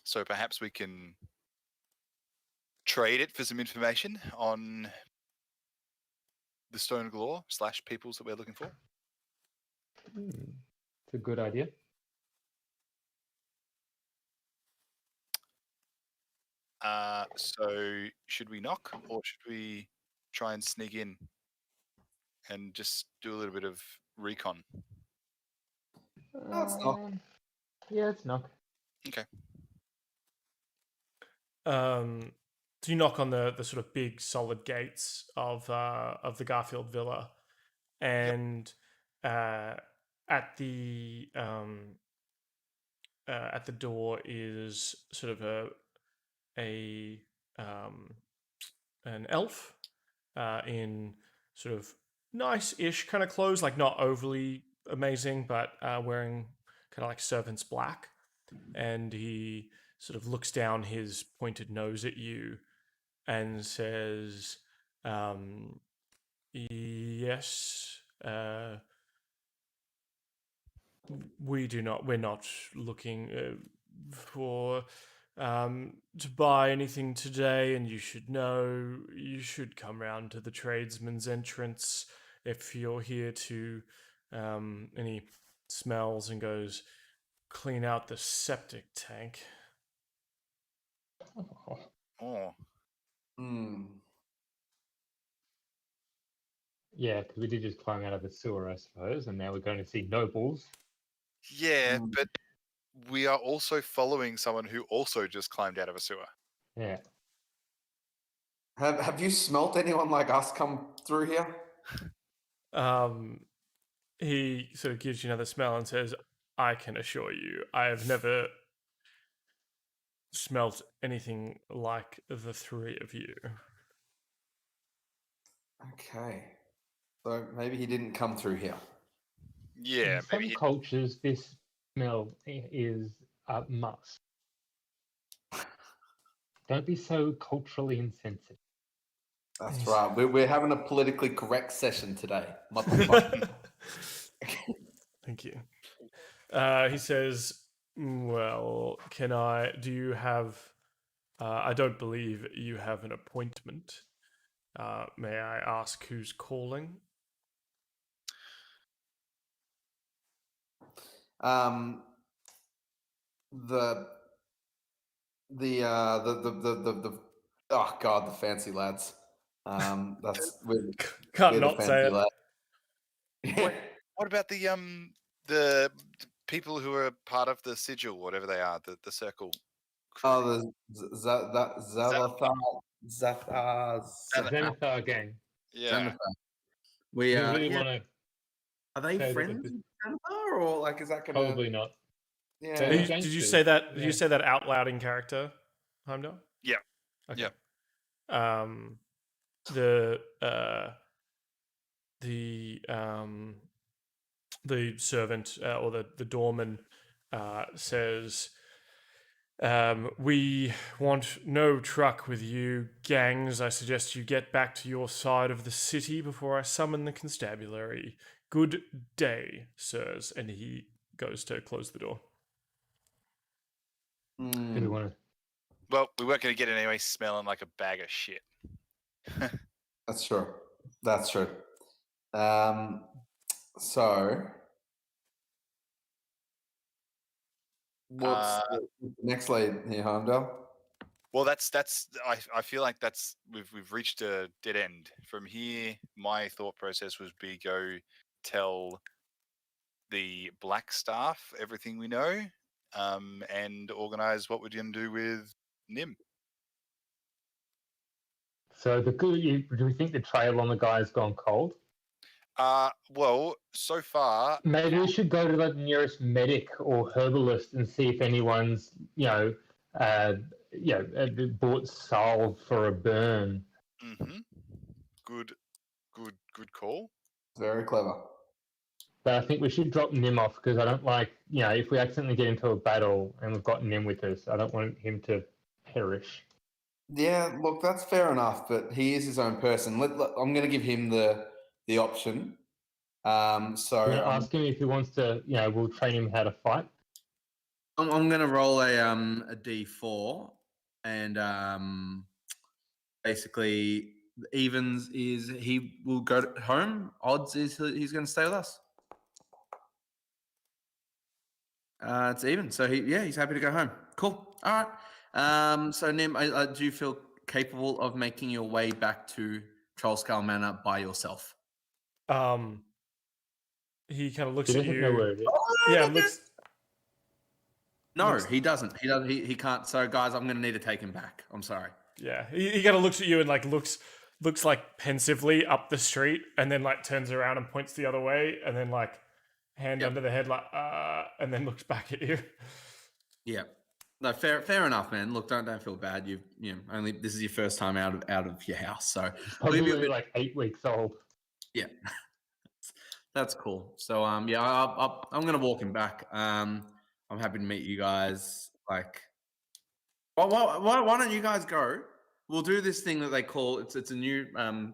So perhaps we can trade it for some information on the Stone Galore / peoples that we're looking for. It's a good idea. So should we knock or should we try and sneak in and just do a little bit of recon? Let's knock. Yeah, it's knock. Okay. So you knock on the sort of big solid gates of the Garfield Villa, and at the door is sort of an elf in sort of nice-ish kind of clothes, like not overly amazing, but wearing kind of like servant's black, and he sort of looks down his pointed nose at you and says, yes, we're not looking for to buy anything today, and you should know you should come round to the tradesman's entrance if you're here to and he smells and goes, clean out the septic tank. Oh. Yeah, because we did just climb out of the sewer, I suppose, and now we're going to see nobles. Yeah, but we are also following someone who also just climbed out of a sewer. Yeah. Have you smelt anyone like us come through here? He sort of gives you another smell and says, I can assure you, I have never smelt anything like the three of you. Okay. So maybe he didn't come through here. Yeah, In some cultures, this smell is a must. Don't be so culturally insensitive. That's right. We're having a politically correct session today. Motherfucker. Thank you. He says, well, do you have, I don't believe you have an appointment. May I ask who's calling? The oh god, the fancy lads. We're Can't the not fancy say it. lads. What about the people who are part of the sigil, whatever they are, the circle? Oh, the Xanathar gang. Yeah. We Do you really want to? Are they say friends that with Xanathar, or like is that gonna Probably not. Yeah. They're Did you gangsters. say that? Yeah. Did you say that out loud in character, Heimdal? Yeah. Okay. Yeah. The servant or the doorman says, we want no truck with you gangs. I suggest you get back to your side of the city before I summon the constabulary. Good day, sirs. And he goes to close the door. Do we want to? Well, we weren't going to get it anyway, smelling like a bag of shit. That's true. That's true. So what's the next lead here, Heimdal? Well, that's. I feel like that's we've reached a dead end. From here, my thought process was go tell the black staff everything we know, and organize what we're going to do with Nim. So do we think the trail on the guy's gone cold? Well, so far, Maybe we should go to the nearest medic or herbalist and see if anyone's, bought salve for a burn. mm-hmm. Good call. Very clever. But I think we should drop Nim off because I don't like, if we accidentally get into a battle and we've got Nim with us, I don't want him to perish. Yeah, look, that's fair enough, but he is his own person. I'm going to give him the option So We're gonna ask him if he wants to. We'll train him how to fight. I'm gonna roll a D4, and basically evens is he will go home. Odds is he's going to stay with us. It's even, so he's happy to go home. Cool. All right. So Nim, do you feel capable of making your way back to Trollskull Manor by yourself? He kind of looks He at doesn't you. know where it is. Yeah, looks. No, he doesn't. He can't. So guys, I'm going to need to take him back. I'm sorry. Yeah, he kind of looks at you and like looks like pensively up the street, and then like turns around and points the other way, and then like hand under the head like and then looks back at you. Yeah. No, fair enough, man. Look, don't feel bad. Only this is your first time out of your house, so Probably like 8 weeks old. Yeah, that's cool. So I'm gonna walk him back. I'm happy to meet you guys. Like, why don't you guys go? We'll do this thing that they call it's a new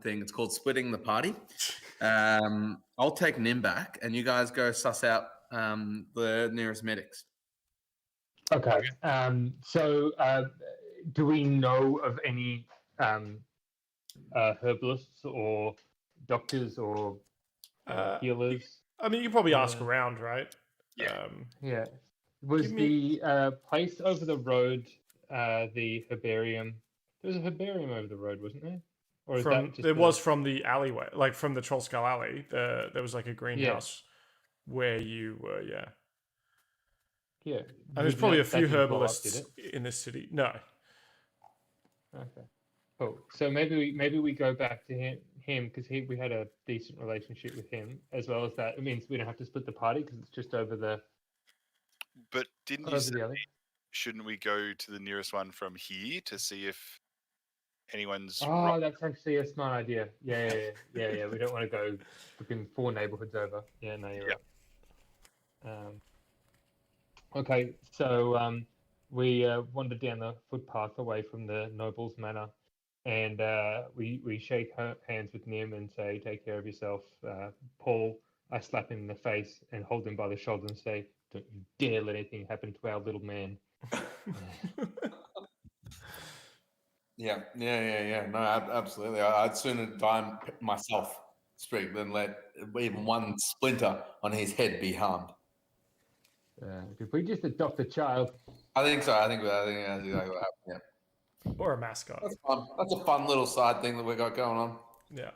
thing. It's called splitting the party. I'll take Nim back, and you guys go suss out the nearest medics. Okay. So, do we know of any herbalists or doctors or healers? I mean, you can probably ask around, right? Yeah. Yeah. Was the place over the road the herbarium? There was a herbarium over the road, wasn't there? Or is that just was from the alleyway, like from the Trollskull Alley. There was like a greenhouse where you were. Yeah. Yeah. And there's probably a few herbalists in this city. No. Okay. Cool. So maybe we go back to him because we had a decent relationship with him, as well as that. It means we don't have to split the party because it's just over the. But didn't you say, shouldn't we go to the nearest one from here to see if anyone's... Oh, that's actually a smart idea. Yeah. We don't want to go looking 4 neighborhoods over. Yeah, no, you're right. Okay, so we wander down the footpath away from the noble's manor, and we shake hands with Nim and say, "Take care of yourself, Paul." I slap him in the face and hold him by the shoulder and say, "Don't you dare let anything happen to our little man." Yeah. No, absolutely. I'd sooner die myself, Sprig, than let even one splinter on his head be harmed. If we just adopt a child. I think so. I think that's exactly what happened. Yeah. Or a mascot. That's fun. That's a fun little side thing that we got going on. Yeah.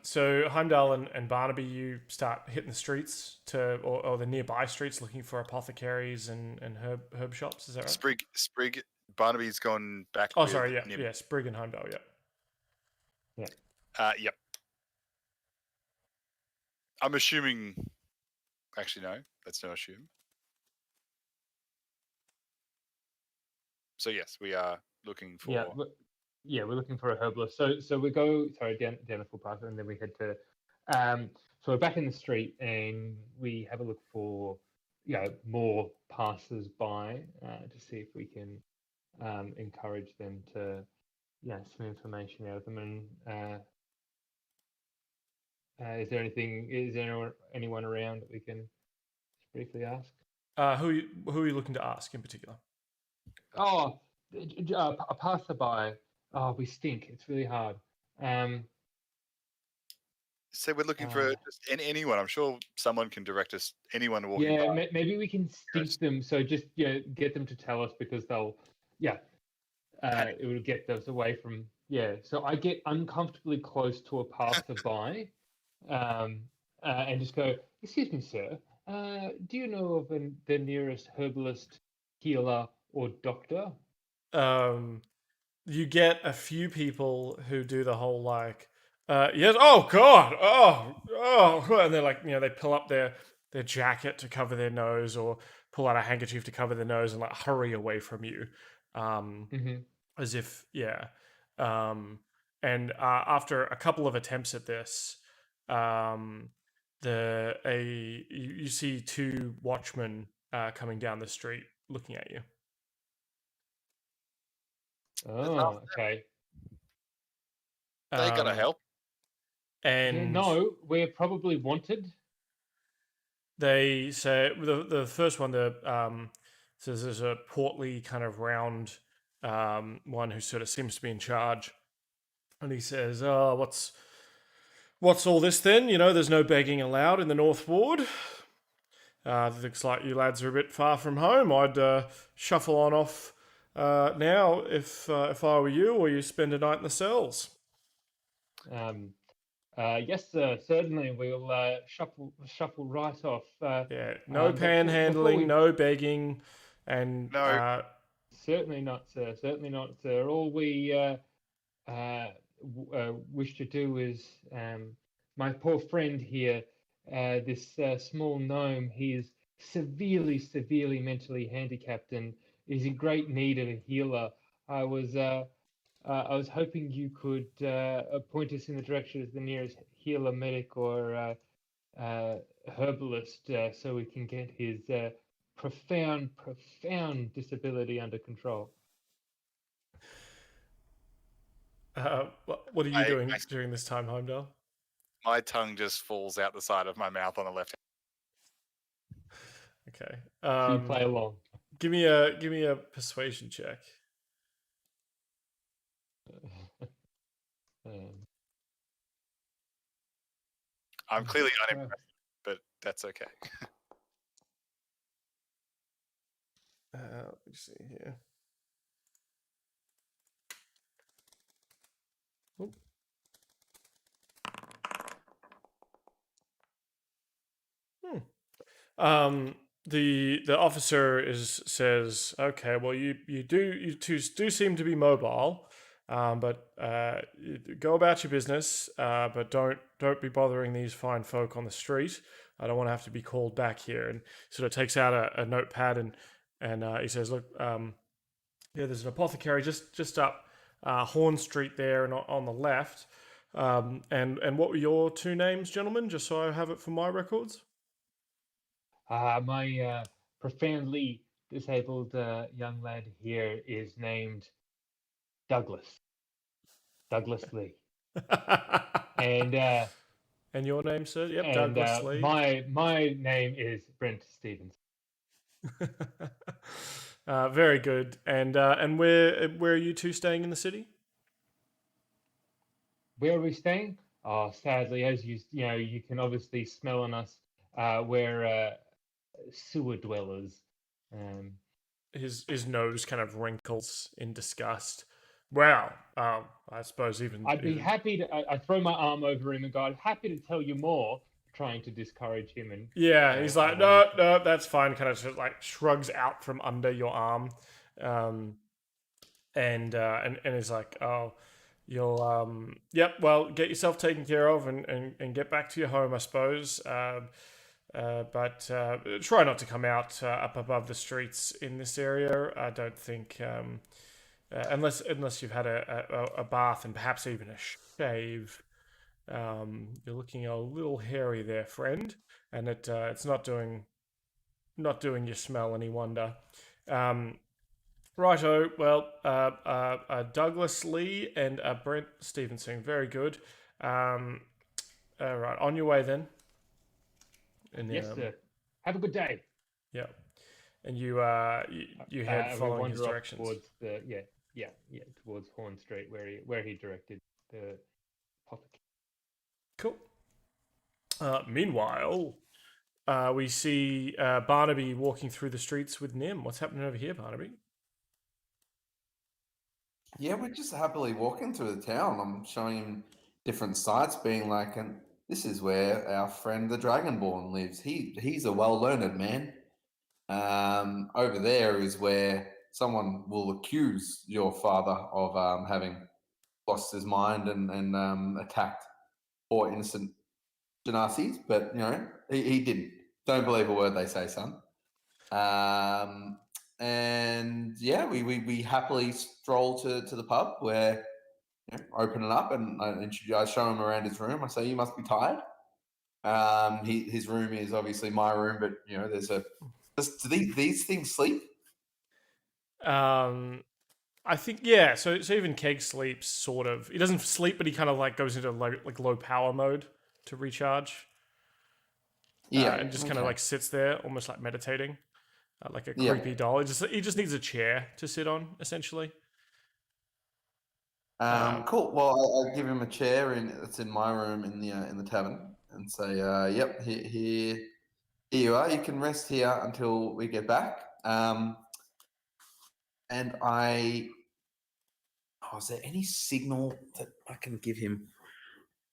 So Heimdal and Barnaby, you start hitting the streets or the nearby streets looking for apothecaries and herb shops. Is that right? Sprig, Barnaby's gone back. Oh, sorry. Yeah. Sprig and Heimdal. Yeah. Yep. I'm assuming. Actually, no. Let's not assume. So yes, we are looking for. Yeah, we're looking for a herbalist. So we go down the footpath, and then we head to. So we're back in the street, and we have a look for more passers by to see if we can encourage them to some information out of them. And is there anyone around that we can just briefly ask? Who are you looking to ask in particular? Oh, a passerby. Oh, we stink. It's really hard. So we're looking for just anyone. I'm sure someone can direct us. Anyone walking by. Yeah, maybe we can stink them. So just get them to tell us because they'll. It will get us away from. Yeah, so I get uncomfortably close to a passerby, and just go, "Excuse me, sir. Do you know of the nearest herbalist, healer, or doctor?" You get a few people who do the whole like, yes, oh god, oh, and they're like, they pull up their jacket to cover their nose or pull out a handkerchief to cover their nose and like hurry away from you, as if and after a couple of attempts at this, you see 2 watchmen coming down the street looking at you. Oh, okay. They gotta help. And no, we're probably wanted. they say the first one says there's a portly kind of round one who sort of seems to be in charge, and he says, "Oh, what's all this then? You know, there's no begging allowed in the North Ward. Looks like you lads are a bit far from home. I'd shuffle on off now if I were you, or you spend a night in the cells." Yes, sir. Certainly, we'll shuffle right off. Yeah, no But before panhandling, we... no begging, and No. Certainly not, sir. Certainly not, sir. All we wish to do is, my poor friend here, this small gnome, he is severely mentally handicapped and is in great need of a healer. I was hoping you could point us in the direction of the nearest healer, medic, or herbalist, so we can get his profound disability under control. what are you doing during this time, Heimdal? My tongue just falls out the side of my mouth on the left. Okay. You play along. Give me a persuasion check. I'm clearly unimpressed, but that's okay. Let me see here. Oop. The officer says, okay, well you two do seem to be mobile, but go about your business, but don't be bothering these fine folk on the street. I don't want to have to be called back here. And sort of takes out a notepad and he says, look, yeah, there's an apothecary just up Horn Street there and on the left. And what were your two names, gentlemen? Just so I have it for my records. My profoundly disabled young lad here is named Douglas Lee. And your name, sir? Yep, Douglas Lee. My name is Brent Stevens. Very good. And where are you two staying in the city? Where are we staying? Oh, sadly, as you can obviously smell on us, we're sewer dwellers. His nose kind of wrinkles in disgust. Well, I suppose I'd be happy to. I throw my arm over him and go, "I'm happy to tell you more." Trying to discourage him, and he's like, no, that's fine. Kind of just like shrugs out from under your arm, and he's like, oh, you'll yep, well, get yourself taken care of and get back to your home, I suppose. But try not to come out up above the streets in this area. I don't think, unless you've had a bath and perhaps even a shave. You're looking a little hairy there, friend, and it's not doing your smell any wonder. Righto. Well, Douglas Lee and Brent Stevenson. Very good. All right, on your way then. And, yes, sir. Have a good day. Yeah, and you head following his directions towards towards Horn Street, where he directed the apothecary. Cool. Meanwhile, we see Barnaby walking through the streets with Nim. What's happening over here, Barnaby? Yeah, we're just happily walking through the town. I'm showing him different sites, being like, and this is where our friend the Dragonborn lives. He's a well-learned man. Over there is where someone will accuse your father of having lost his mind and attacked poor innocent Genasi's, but he didn't. Don't believe a word they say, son. And yeah, we happily stroll to the pub where open it up and I show him around his room. I say, you must be tired. His room is obviously my room, but there's do these things sleep? I think yeah. So even Keg sleeps sort of. He doesn't sleep, but he kind of like goes into low power mode to recharge. Yeah. And just kind of like sits there, almost like meditating, like a Yeah. creepy doll. He just needs a chair to sit on, essentially. Cool. Well, I give him a chair that's in my room in the tavern, and say, "Yep, here you are. You can rest here until we get back." And is there any signal that I can give him?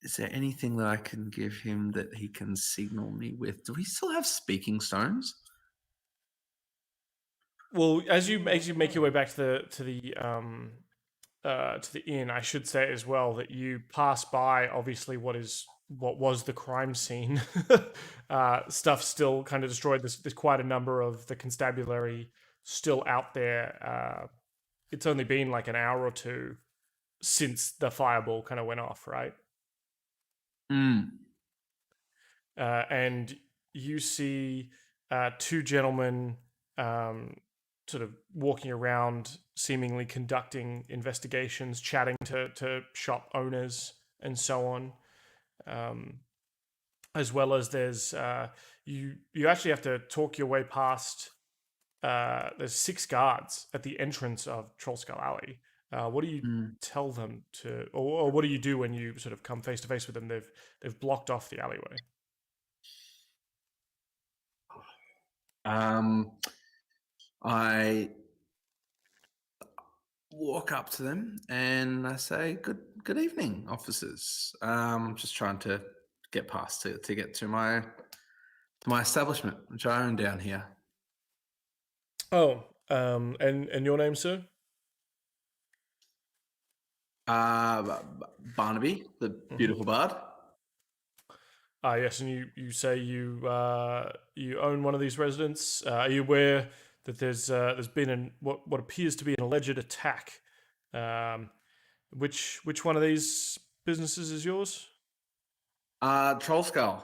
Is there anything that I can give him that he can signal me with? Do we still have speaking stones? Well, as you make your way back to the inn, I should say as well that you pass by obviously what was the crime scene. Stuff still kind of destroyed. There's quite a number of the constabulary still out there. It's only been like an hour or two since the fireball kind of went off, right? And you see two gentlemen sort of walking around, seemingly conducting investigations, chatting to shop owners and so on. As well as there's you actually have to talk your way past. There's 6 guards at the entrance of Trollskull Alley. What do you tell them to, or what do you do when you sort of come face to face with them? They've blocked off the alleyway. I walk up to them and I say, "Good evening, officers. Just trying to get past to get to my establishment, which I own down here." Oh, and your name, sir? Barnaby, the Beautiful Bard. Yes, and you say you own one of these residents. Are you aware that there's been what appears to be an alleged attack? Which one of these businesses is yours? Trollskull,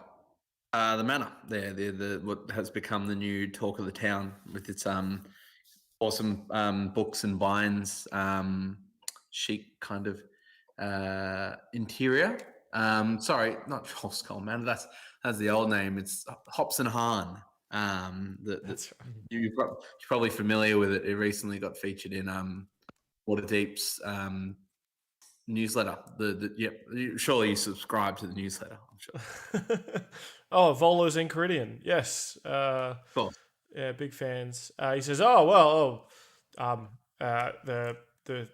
the manor. The what has become the new talk of the town with its awesome books and binds, chic kind of interior. Sorry, not Trollskull Manor. That's the old name. It's Hops and Hahn. That's right. You're probably familiar with it. It recently got featured in Waterdeep's newsletter. Surely you subscribe to the newsletter, I'm sure. Oh, Volo's Enchiridion. Yes. Of course. Yeah, big fans. He says, the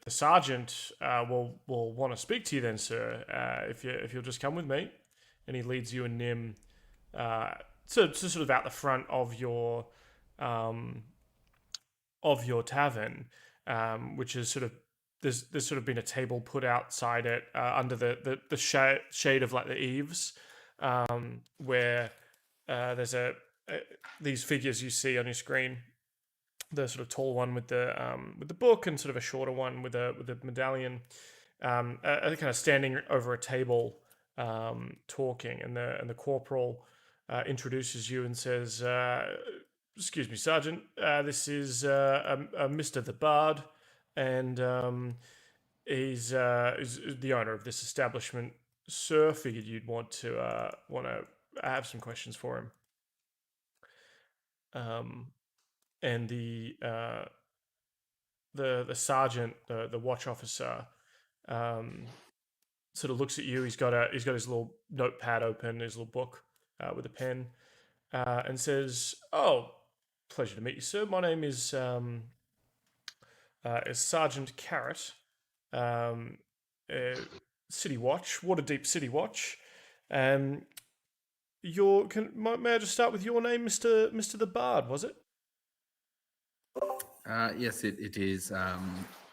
sergeant will want to speak to you then, sir. If you'll just come with me." And he leads you and Nim to sort of out the front of your tavern, which is sort of there's sort of been a table put outside it under the shade of like the eaves, where there's these figures you see on your screen. The sort of tall one with the book, and sort of a shorter one with a medallion, kind of standing over a table, talking, and the corporal introduces you and says, "Excuse me, Sergeant. This is Mr. the Bard, and he's the owner of this establishment. Sir, figured you'd want to have some questions for him." And the sergeant, the watch officer, sort of looks at you. He's got his little notepad open, his little book with a pen, and says, "Oh, pleasure to meet you, sir. My name is Sergeant Carrot, City Watch, Waterdeep City Watch. May I just start with your name, Mr. the Bard? Was it?" Yes, it is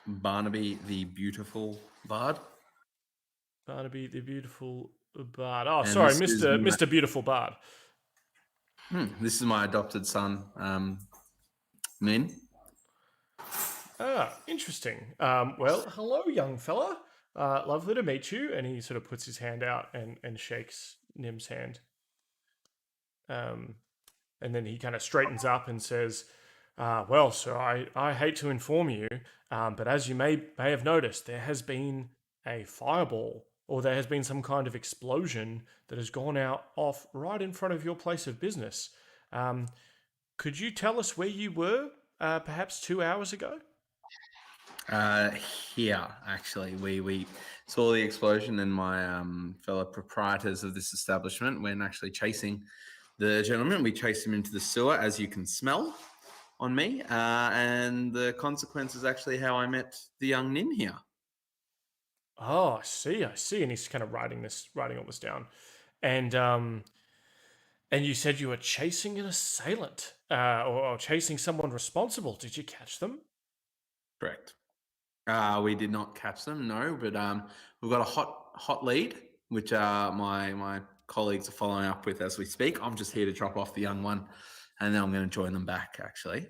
Barnaby the Beautiful Bard. Barnaby the Beautiful Bard. Oh, And sorry, this is Mr. Beautiful Bard. This is my adopted son, Min. Ah, interesting. Well, hello, young fella. Lovely to meet you. And he sort of puts his hand out and shakes Nim's hand. And then he kind of straightens up and says, Well, sir, I hate to inform you, but as you may have noticed, there has been a fireball, or there has been some kind of explosion that has gone out off right in front of your place of business. Um, could you tell us where you were, perhaps 2 hours ago? Uh, Here, actually, we saw the explosion, and my fellow proprietors of this establishment went actually chasing the gentleman. We chased him into the sewer, as you can smell on me, and the consequence is actually how I met the young nin here. Oh, I see. And he's kind of writing all this down. And you said you were chasing an assailant, or chasing someone responsible. Did you catch them? Correct. We did not catch them, no, but we've got a hot lead, which my colleagues are following up with as we speak. I'm just here to drop off the young one, and then I'm going to join them back, actually.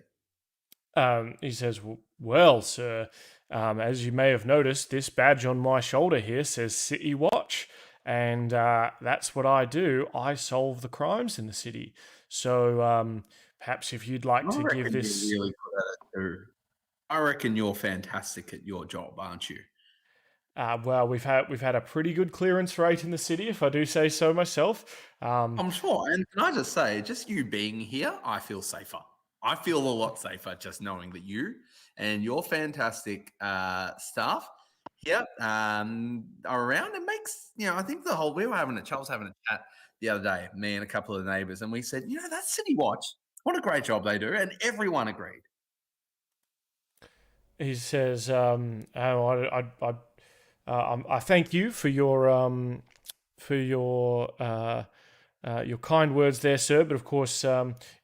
He says, "Well, sir, as you may have noticed, this badge on my shoulder here says City Watch, and that's what I do. I solve the crimes in the city. So perhaps if you'd like to give this." You're really good at it too. I reckon you're fantastic at your job, aren't you? Well, we've had a pretty good clearance rate in the city, if I do say so myself. I'm sure. And can I just say, just you being here, I feel safer. I feel a lot safer just knowing that you and your fantastic staff here are around. It makes, I think I was having a chat the other day, me and a couple of neighbors, and we said, that's City Watch. What a great job they do. And everyone agreed. He says, I thank you for your kind words there, sir. But of course,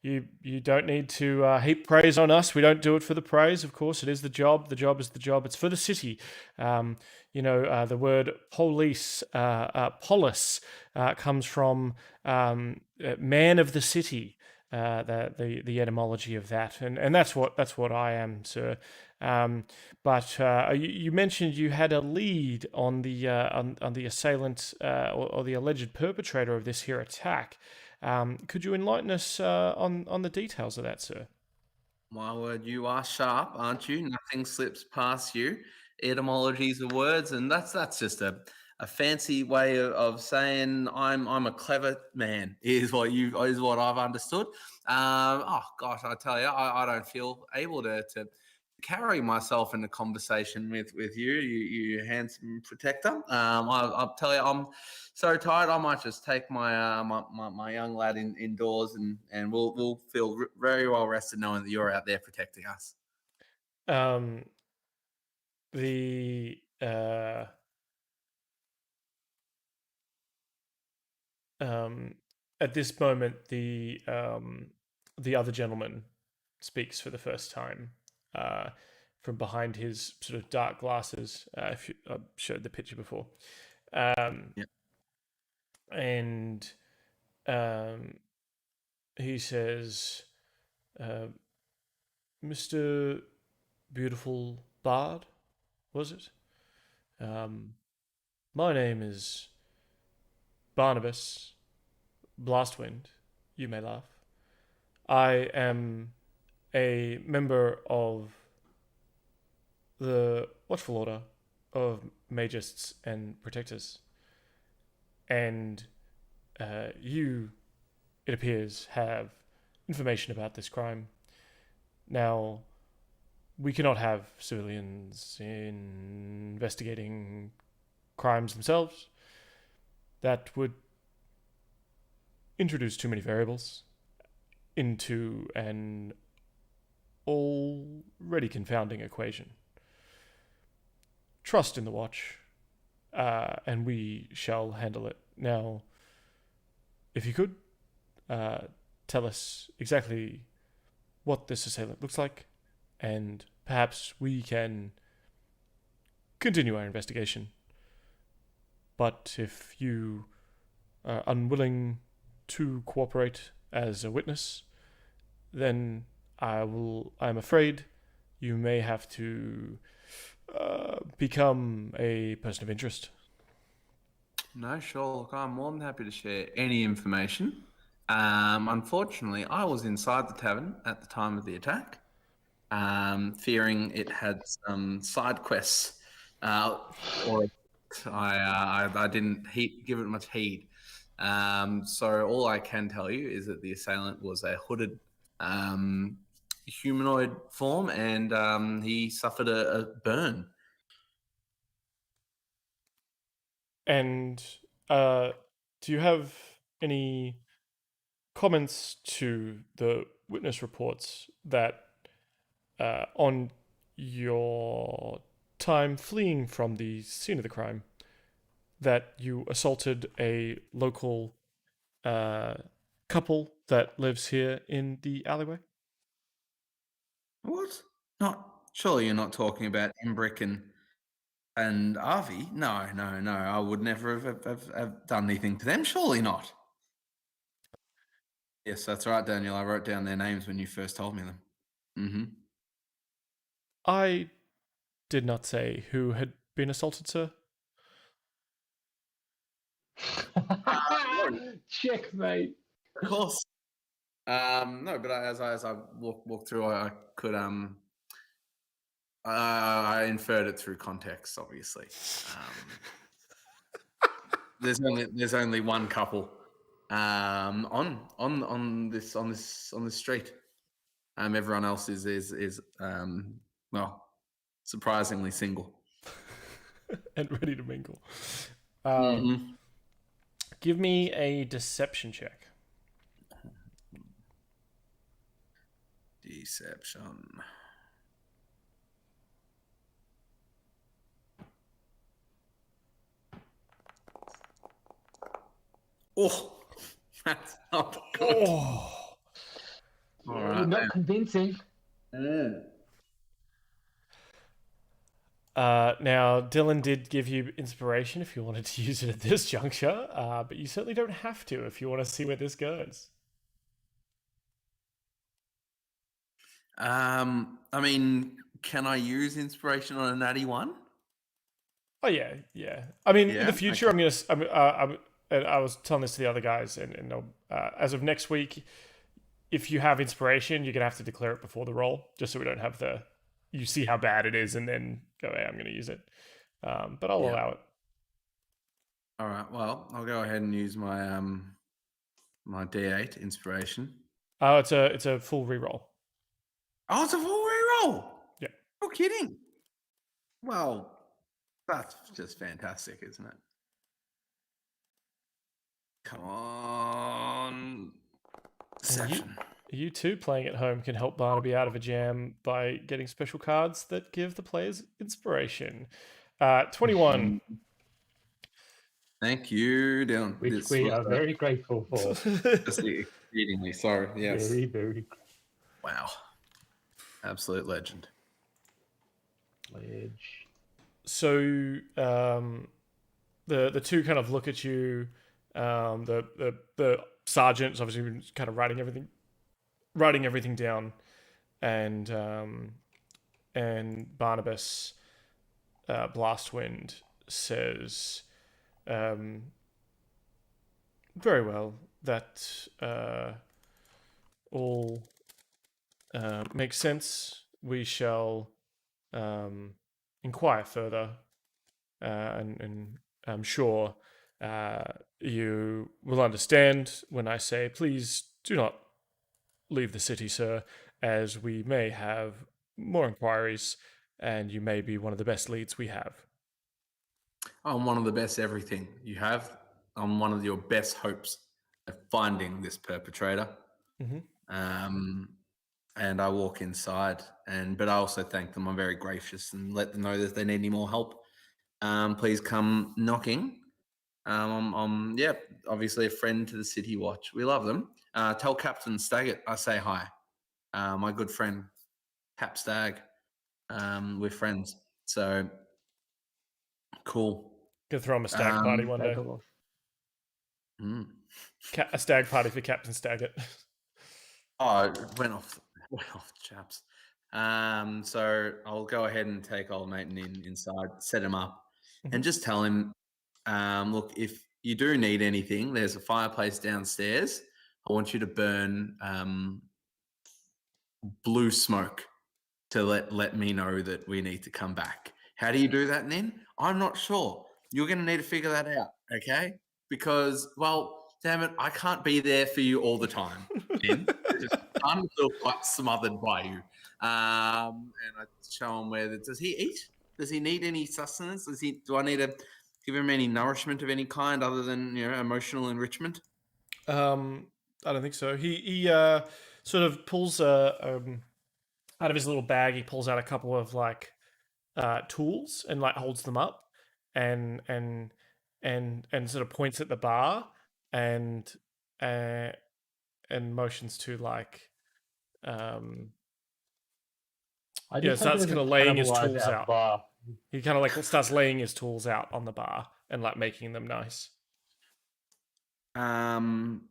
you don't need to heap praise on us. We don't do it for the praise. Of course, it is the job. The job is the job. It's for the city. The word police, polis, comes from man of the city. The etymology of that, and that's what I am, sir. But you mentioned you had a lead on the assailant, or the alleged perpetrator of this here attack. Could you enlighten us on the details of that, sir? My word, you are sharp, aren't you? Nothing slips past you. Etymologies of words, and that's just a fancy way of saying I'm a clever man. Is what I've understood. Oh gosh, I tell you, I don't feel able to carry myself in a conversation with you handsome protector. I'll tell you, I'm so tired. I might just take my my young lad indoors, and we'll feel very well rested knowing that you're out there protecting us. Um, the At this moment, the other gentleman speaks for the first time, from behind his sort of dark glasses. If I showed the picture before, and he says, "Mr. Beautiful Bard, was it? My name is Barnabas Blastwind. You may laugh. I am a member of the Watchful Order of Magists and Protectors. And you, it appears, have information about this crime. Now, we cannot have civilians investigating crimes themselves. That would introduce too many variables into an already confounding equation. Trust in the watch, and we shall handle it. Now, if you could, tell us exactly what this assailant looks like, and perhaps we can continue our investigation. But if you are unwilling to cooperate as a witness, then I'm afraid you may have to become a person of interest. No, sure. Look, I'm more than happy to share any information. Unfortunately, I was inside the tavern at the time of the attack. fearing it had some side quests, or I didn't give it much heed. So all I can tell you is that the assailant was a hooded humanoid form, and he suffered a burn. And do you have any comments to the witness reports that on your time fleeing from the scene of the crime, that you assaulted a local couple that lives here in the alleyway? What? Surely you're not talking about Embrick and Avi? No. I would never have done anything to them. Surely not. Yes, that's right, Daniel. I wrote down their names when you first told me them. Mm-hmm. I did not say who had been assaulted, sir. Checkmate. Of course. No, but as I walked through, I could I inferred it through context, obviously. There's only one couple on this street. Everyone else is well, surprisingly single and ready to mingle. Mm-hmm. Give me a deception check. Deception. Oh, that's not good. Oh. Not convincing. Now, Dylan did give you inspiration if you wanted to use it at this juncture, but you certainly don't have to if you want to see where this goes. I mean, can I use inspiration on a natty one? Oh yeah. I mean, in the future, okay. I was telling this to the other guys, and as of next week, if you have inspiration, you're gonna have to declare it before the roll, just so we don't have you see how bad it is, and then go, hey, I'm gonna use it. But I'll allow it. All right. Well, I'll go ahead and use my my D8 inspiration. Oh, it's a full reroll. Oh, it's a full reroll. Yeah. No kidding. Well, that's just fantastic, isn't it? Come on. Deception. You too, playing at home, can help Barnaby out of a jam by getting special cards that give the players inspiration. 21. Thank you, Dylan. Which we are very grateful for. Exceedingly so, yes. Very, very grateful. Wow. Absolute legend. Ledge. So the two kind of look at you. The sergeant's obviously been kind of writing everything down, and Barnabas Blastwind says, very well, that all makes sense. We shall inquire further, and I'm sure you will understand when I say, please do not leave the city, sir, as we may have more inquiries, and you may be one of the best leads we have. I'm one of the best everything you have. I'm one of your best hopes of finding this perpetrator. Mm-hmm. And I walk inside, but I also thank them. I'm very gracious and let them know that if they need any more help, please come knocking. I'm obviously a friend to the City Watch. We love them. Tell Captain Staggett I say hi. My good friend, Cap Stag. We're friends. So cool. Gonna throw him a stag party one day. A stag party for Captain Staggett. Oh, it went off the chaps. So I'll go ahead and take old Nathan inside, set him up, and just tell him, look, if you do need anything, there's a fireplace downstairs. I want you to burn blue smoke to let me know that we need to come back. How do you do that, Nin? I'm not sure. You're going to need to figure that out, okay? Because, well, damn it, I can't be there for you all the time, Nin. I'm still quite smothered by you. And I show him does he eat? Does he need any sustenance? Do I need to give him any nourishment of any kind other than emotional enrichment? I don't think so. He sort of pulls out of his little bag. He pulls out a couple of like tools and like holds them up, and sort of points at the bar and motions to like starts kind of laying his tools out. Bar. He kind of like starts laying his tools out on the bar and like making them nice. I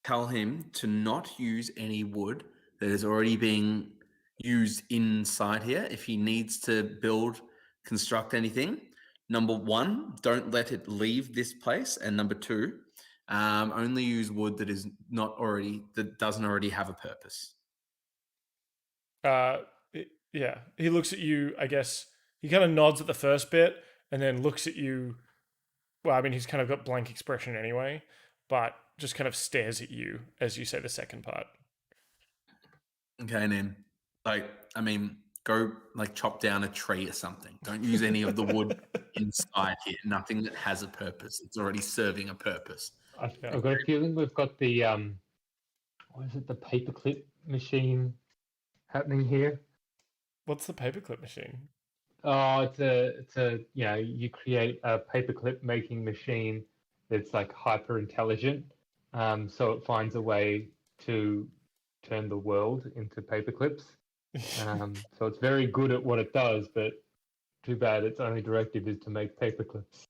tell him to not use any wood that is already being used inside here. If he needs to construct anything, number one, don't let it leave this place, and number two, only use wood that doesn't already have a purpose. Yeah, he looks at you. I guess he kind of nods at the first bit and then looks at you. Well, I mean, he's kind of got blank expression anyway, but just kind of stares at you as you say the second part. Okay, then, go chop down a tree or something. Don't use any of the wood inside here. Nothing that has a purpose. It's already serving a purpose. I've got a feeling we've got the what is it? The paperclip machine happening here. What's the paperclip machine? Oh, it's a you create a paperclip making machine that's like hyper intelligent, so it finds a way to turn the world into paperclips. So it's very good at what it does, but too bad its only directive is to make paperclips.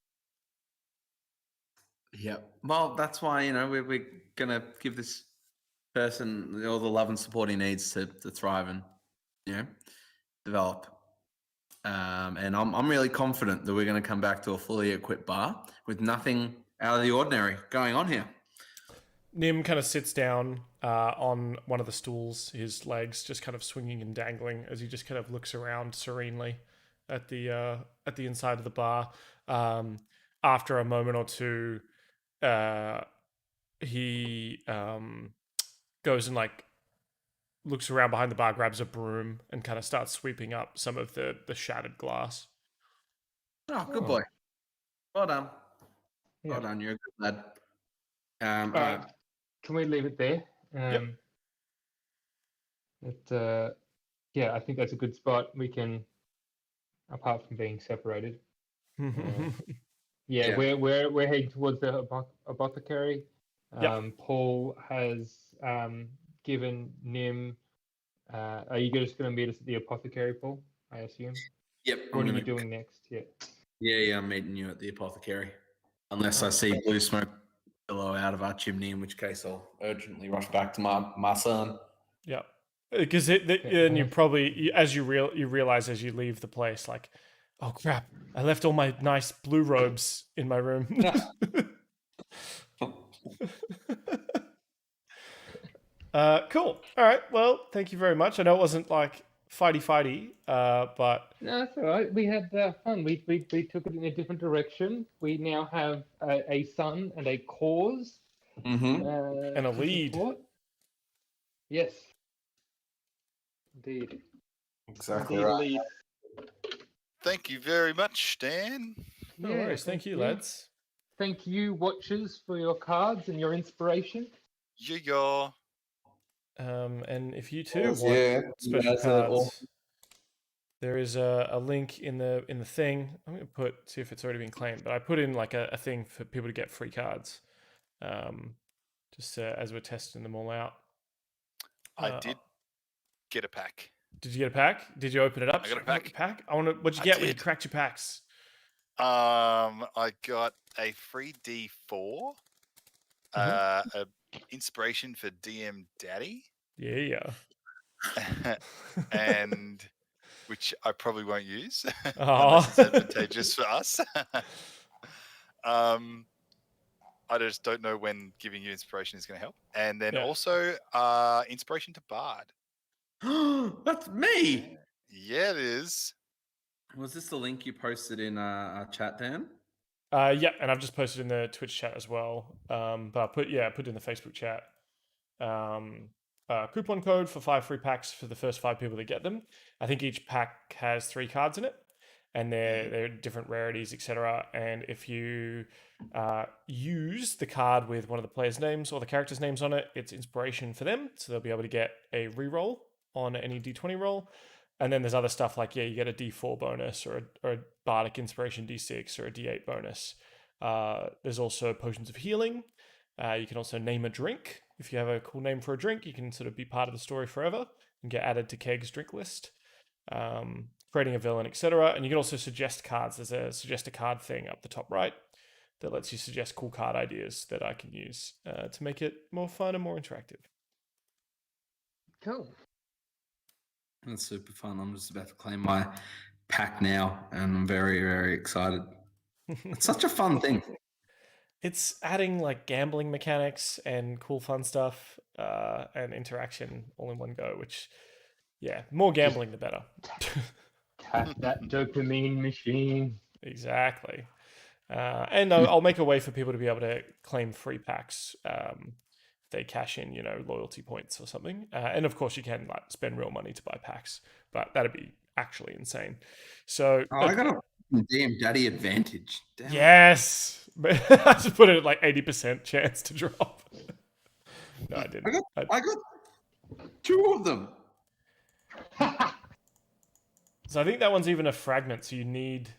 Yeah, well, that's why we're gonna give this person all the love and support he needs to thrive and develop. And I'm really confident that we're going to come back to a fully equipped bar with nothing out of the ordinary going on here. Nim kind of sits down on one of the stools, his legs just kind of swinging and dangling as he just kind of looks around serenely at the inside of the bar. After a moment or two, he goes and looks around behind the bar, grabs a broom, and kind of starts sweeping up some of the shattered glass. Oh, good boy. Well done. Yeah. Well done. You're a good lad. Can we leave it there? Yep. I think that's a good spot. We can, apart from being separated. We're heading towards the apothecary. Paul has given Nim. Are you just going to meet us at the apothecary, Paul? I assume. Yep. What are you doing next? Yeah. I'm meeting you at the apothecary, unless I see blue smoke billow out of our chimney, in which case I'll urgently rush back to my son. Yeah, because and you probably, as you realize as you leave the place, like, oh crap, I left all my nice blue robes in my room. Cool. All right. Well, thank you very much. I know it wasn't fighty, but no, that's all right. We had fun. We took it in a different direction. We now have a son and a cause, and a lead. Yes, indeed. Exactly right. Lead. Thank you very much, Stan. No worries. Thank you, lads. Thank you, watchers, for your cards and your inspiration. Yeah. And if you too want special cards, there is a link in the thing. I'm gonna see if it's already been claimed, but I put in a thing for people to get free cards, just as we're testing them all out. I did get a pack. Did you get a pack? Did you open it up? I got a pack. I want to. What'd you get when you cracked your packs? I got a free D4. A inspiration for DM Daddy. Yeah. And which I probably won't use. Oh. It's advantageous for us. I just don't know when giving you inspiration is going to help. And then also inspiration to Bard. That's me. Yeah, it is. Was this the link you posted in our chat, Dan? Yeah, and I've just posted in the Twitch chat as well. But I put it in the Facebook chat. Coupon code for 5 free packs for the first 5 people that get them. I think each pack has 3 cards in it, and they're different rarities, etc. And if you use the card with one of the players' names or the characters' names on it, it's inspiration for them, so they'll be able to get a reroll on any D20 roll. And then there's other stuff like, you get a D4 bonus or a bardic inspiration D6 or a D8 bonus. There's also potions of healing. You can also name a drink. If you have a cool name for a drink, you can sort of be part of the story forever and get added to Keg's drink list. Creating a villain, etc. And you can also suggest cards. There's a suggest a card thing up the top right that lets you suggest cool card ideas that I can use to make it more fun and more interactive. Cool. That's super fun. I'm just about to claim my pack now, and I'm very, very excited. It's such a fun thing. It's adding like gambling mechanics and cool fun stuff and interaction all in one go, which, more gambling the better. Tap that dopamine machine. Exactly. And I'll make a way for people to be able to claim free packs if they cash in, loyalty points or something. And of course, you can like spend real money to buy packs, but that'd be actually insane. So I got a damn daddy advantage. Damn. Yes, but I just put it at like 80% chance to drop. No, I didn't. I got 2 of them. So I think that one's even a fragment. So you need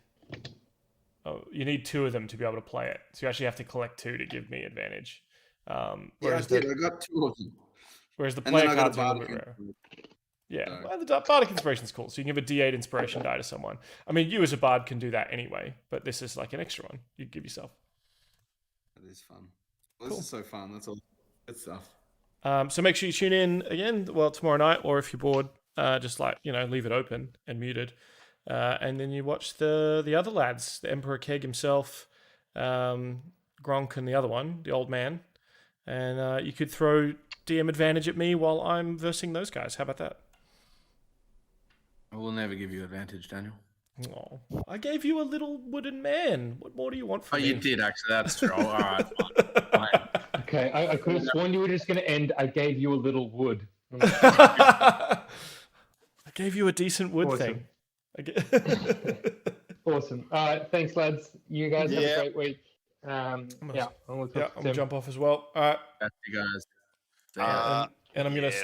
2 of them to be able to play it. So you actually have to collect 2 to give me advantage. I did. I got 2 of them. Whereas the player got cards a are a little bit rarer. Yeah, well, the Bardic Inspiration's cool. So you can give a D8 inspiration die to someone. I mean, you as a bard can do that anyway, but this is like an extra one you give yourself. That is fun. Well, This is so fun. That's all good stuff. So make sure you tune in again, tomorrow night, or if you're bored, just leave it open and muted. And then you watch the other lads, the Emperor Keg himself, Gronk and the other one, the old man. And you could throw DM advantage at me while I'm versing those guys. How about that? I will never give you advantage, Daniel. Oh, I gave you a little wooden man. What more do you want from me? You did, actually. That's true. All right. Fine. Okay, I could have sworn you were just going to end, I gave you a little wood. I gave you a decent wood Awesome. thing. Awesome. Thanks, lads. You guys have a great week. I'm I'm gonna jump off as well. All right. That's you guys. And I'm gonna